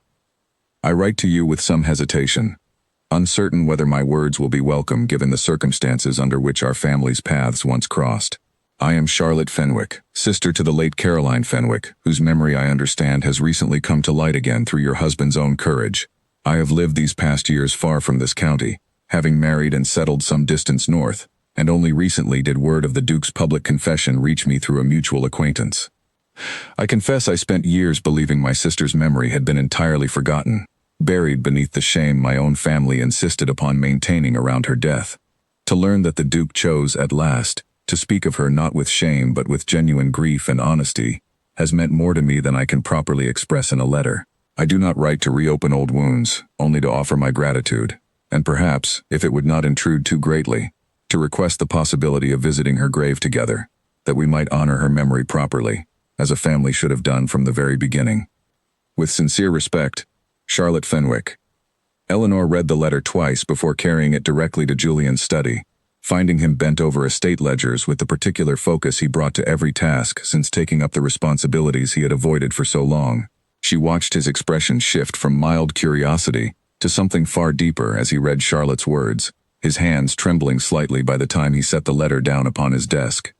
I write to you with some hesitation, uncertain whether my words will be welcome given the circumstances under which our family's paths once crossed. I am Charlotte Fenwick, sister to the late Caroline Fenwick, whose memory I understand has recently come to light again through your husband's own courage. I have lived these past years far from this county, having married and settled some distance north, and only recently did word of the Duke's public confession reach me through a mutual acquaintance. I confess I spent years believing my sister's memory had been entirely forgotten, buried beneath the shame my own family insisted upon maintaining around her death. To learn that the Duke chose, at last, to speak of her not with shame but with genuine grief and honesty, has meant more to me than I can properly express in a letter. I do not write to reopen old wounds, only to offer my gratitude, and perhaps, if it would not intrude too greatly, to request the possibility of visiting her grave together, that we might honor her memory properly, as a family should have done from the very beginning. With sincere respect, Charlotte Fenwick. Eleanor read the letter twice before carrying it directly to Julian's study, finding him bent over estate ledgers with the particular focus he brought to every task since taking up the responsibilities he had avoided for so long. She watched his expression shift from mild curiosity to something far deeper as he read Charlotte's words, his hands trembling slightly by the time he set the letter down upon his desk.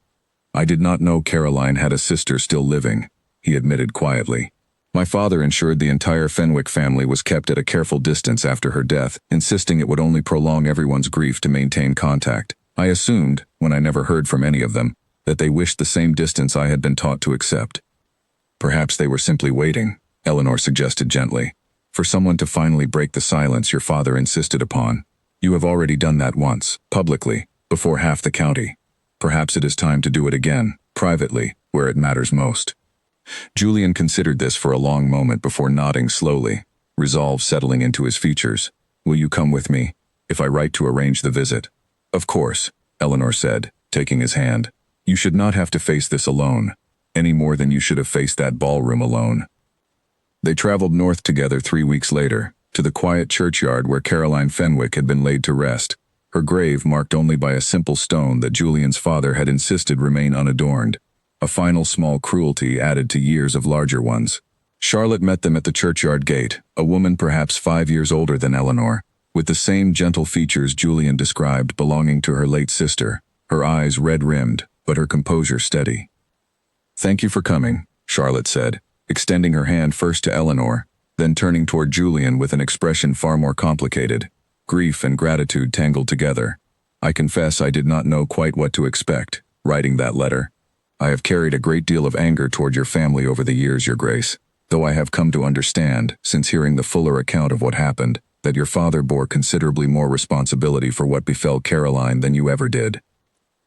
I did not know Caroline had a sister still living, he admitted quietly. My father ensured the entire Fenwick family was kept at a careful distance after her death, insisting it would only prolong everyone's grief to maintain contact. I assumed, when I never heard from any of them, that they wished the same distance I had been taught to accept. Perhaps they were simply waiting, Eleanor suggested gently, for someone to finally break the silence your father insisted upon. You have already done that once, publicly, before half the county. Perhaps it is time to do it again, privately, where it matters most. Julian considered this for a long moment before nodding slowly, resolve settling into his features. Will you come with me, if I write to arrange the visit? Of course, Eleanor said, taking his hand. You should not have to face this alone, any more than you should have faced that ballroom alone. They traveled north together 3 weeks later, to the quiet churchyard where Caroline Fenwick had been laid to rest, her grave marked only by a simple stone that Julian's father had insisted remain unadorned, a final small cruelty added to years of larger ones. Charlotte met them at the churchyard gate, a woman perhaps 5 years older than Eleanor, with the same gentle features Julian described belonging to her late sister, her eyes red-rimmed, but her composure steady. Thank you for coming, Charlotte said, extending her hand first to Eleanor, then turning toward Julian with an expression far more complicated, grief and gratitude tangled together. I confess I did not know quite what to expect, writing that letter. I have carried a great deal of anger toward your family over the years, Your Grace, though I have come to understand, since hearing the fuller account of what happened, that your father bore considerably more responsibility for what befell Caroline than you ever did.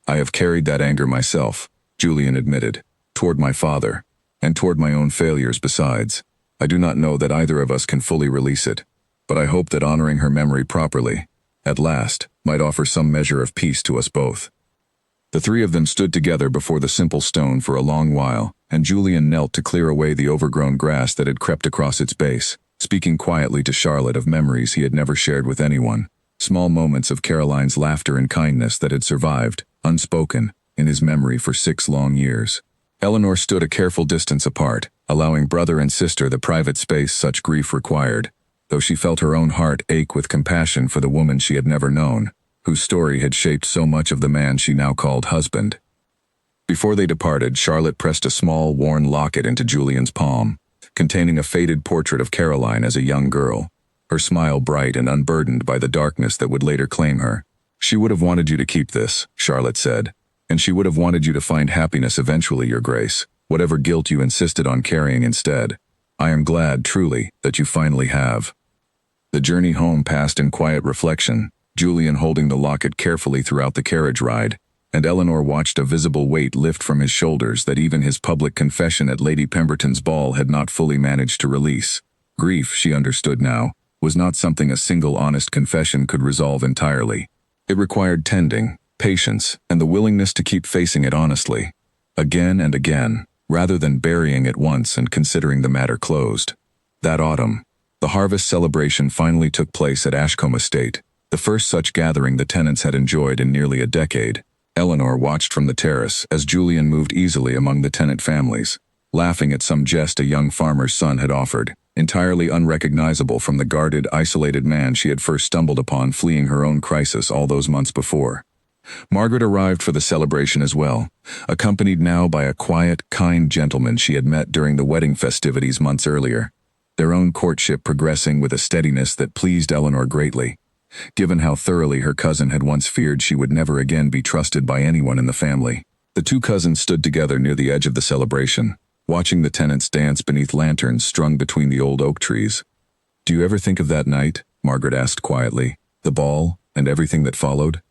I have carried that anger myself, Julian admitted, toward my father, and toward my own failures besides. I do not know that either of us can fully release it, but I hope that honoring her memory properly, at last, might offer some measure of peace to us both. The three of them stood together before the simple stone for a long while, and Julian knelt to clear away the overgrown grass that had crept across its base, speaking quietly to Charlotte of memories he had never shared with anyone, small moments of Caroline's laughter and kindness that had survived, unspoken, in his memory for 6 long years. Eleanor stood a careful distance apart, allowing brother and sister the private space such grief required, though she felt her own heart ache with compassion for the woman she had never known, whose story had shaped so much of the man she now called husband. Before they departed, Charlotte pressed a small, worn locket into Julian's palm, containing a faded portrait of Caroline as a young girl, her smile bright and unburdened by the darkness that would later claim her. She would have wanted you to keep this, Charlotte said, and she would have wanted you to find happiness eventually, Your Grace, whatever guilt you insisted on carrying instead. I am glad, truly, that you finally have. The journey home passed in quiet reflection, Julian holding the locket carefully throughout the carriage ride, and Eleanor watched a visible weight lift from his shoulders that even his public confession at Lady Pemberton's ball had not fully managed to release. Grief, she understood now, was not something a single honest confession could resolve entirely. It required tending, patience, and the willingness to keep facing it honestly, again and again, rather than burying it once and considering the matter closed. That autumn, the harvest celebration finally took place at Ashcombe Estate, the first such gathering the tenants had enjoyed in nearly a decade. Eleanor watched from the terrace as Julian moved easily among the tenant families, laughing at some jest a young farmer's son had offered, entirely unrecognizable from the guarded, isolated man she had first stumbled upon fleeing her own crisis all those months before. Margaret arrived for the celebration as well, accompanied now by a quiet, kind gentleman she had met during the wedding festivities months earlier, their own courtship progressing with a steadiness that pleased Eleanor greatly, given how thoroughly her cousin had once feared she would never again be trusted by anyone in the family. The two cousins stood together near the edge of the celebration, watching the tenants dance beneath lanterns strung between the old oak trees. Do you ever think of that night? Margaret asked quietly. The ball, and everything that followed?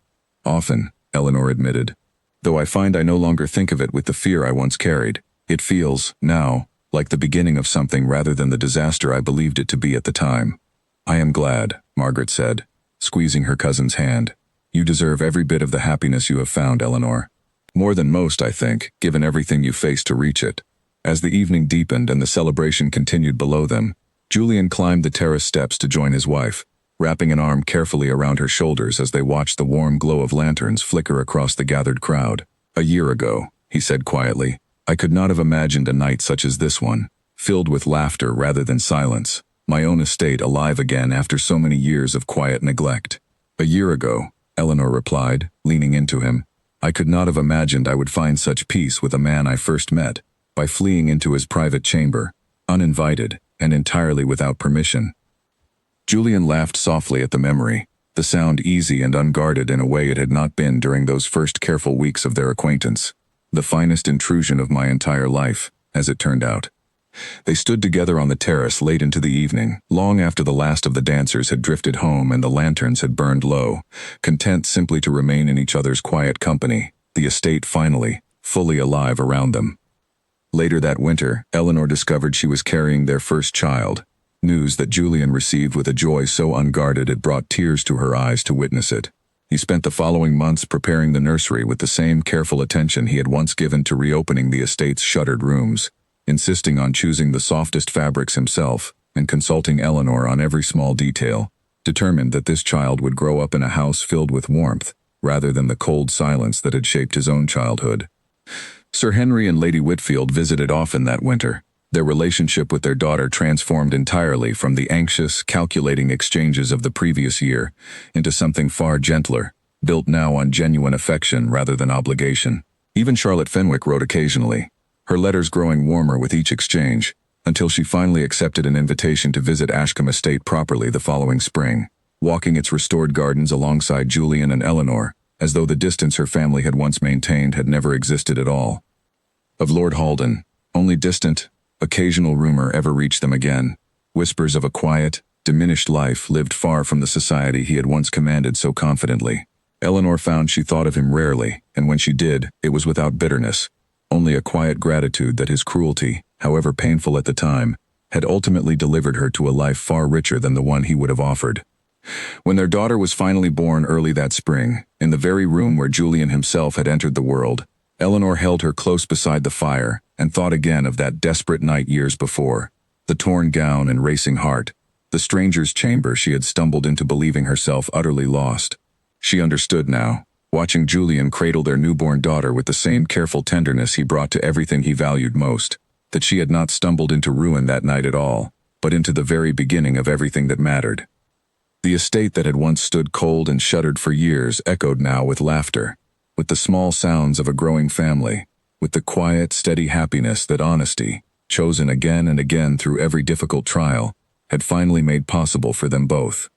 Often, Eleanor admitted. Though I find I no longer think of it with the fear I once carried. It feels, now, like the beginning of something rather than the disaster I believed it to be at the time. I am glad, Margaret said, squeezing her cousin's hand. You deserve every bit of the happiness you have found, Eleanor. More than most, I think, given everything you faced to reach it. As the evening deepened and the celebration continued below them, Julian climbed the terrace steps to join his wife, wrapping an arm carefully around her shoulders as they watched the warm glow of lanterns flicker across the gathered crowd. A year ago, he said quietly, I could not have imagined a night such as this one, filled with laughter rather than silence, my own estate alive again after so many years of quiet neglect. A year ago, Eleanor replied, leaning into him, I could not have imagined I would find such peace with a man I first met, by fleeing into his private chamber, uninvited and entirely without permission. Julian laughed softly at the memory, the sound easy and unguarded in a way it had not been during those first careful weeks of their acquaintance. The finest intrusion of my entire life, as it turned out. They stood together on the terrace late into the evening, long after the last of the dancers had drifted home and the lanterns had burned low, content simply to remain in each other's quiet company, the estate finally, fully alive around them. Later that winter, Eleanor discovered she was carrying their first child, news that Julian received with a joy so unguarded it brought tears to her eyes to witness it. He spent the following months preparing the nursery with the same careful attention he had once given to reopening the estate's shuttered rooms, insisting on choosing the softest fabrics himself and consulting Eleanor on every small detail, determined that this child would grow up in a house filled with warmth, rather than the cold silence that had shaped his own childhood. Sir Henry and Lady Whitfield visited often that winter. Their relationship with their daughter transformed entirely from the anxious, calculating exchanges of the previous year into something far gentler, built now on genuine affection rather than obligation. Even Charlotte Fenwick wrote occasionally, her letters growing warmer with each exchange, until she finally accepted an invitation to visit Ashcombe Estate properly the following spring, walking its restored gardens alongside Julian and Eleanor, as though the distance her family had once maintained had never existed at all. Of Lord Halden, only distant, occasional rumor ever reached them again. Whispers of a quiet, diminished life lived far from the society he had once commanded so confidently. Eleanor found she thought of him rarely, and when she did, it was without bitterness. Only a quiet gratitude that his cruelty, however painful at the time, had ultimately delivered her to a life far richer than the one he would have offered. When their daughter was finally born early that spring, in the very room where Julian himself had entered the world, Eleanor held her close beside the fire and thought again of that desperate night years before, the torn gown and racing heart, the stranger's chamber she had stumbled into believing herself utterly lost. She understood now, watching Julian cradle their newborn daughter with the same careful tenderness he brought to everything he valued most, that she had not stumbled into ruin that night at all, but into the very beginning of everything that mattered. The estate that had once stood cold and shuttered for years echoed now with laughter, with the small sounds of a growing family, with the quiet, steady happiness that honesty, chosen again and again through every difficult trial, had finally made possible for them both.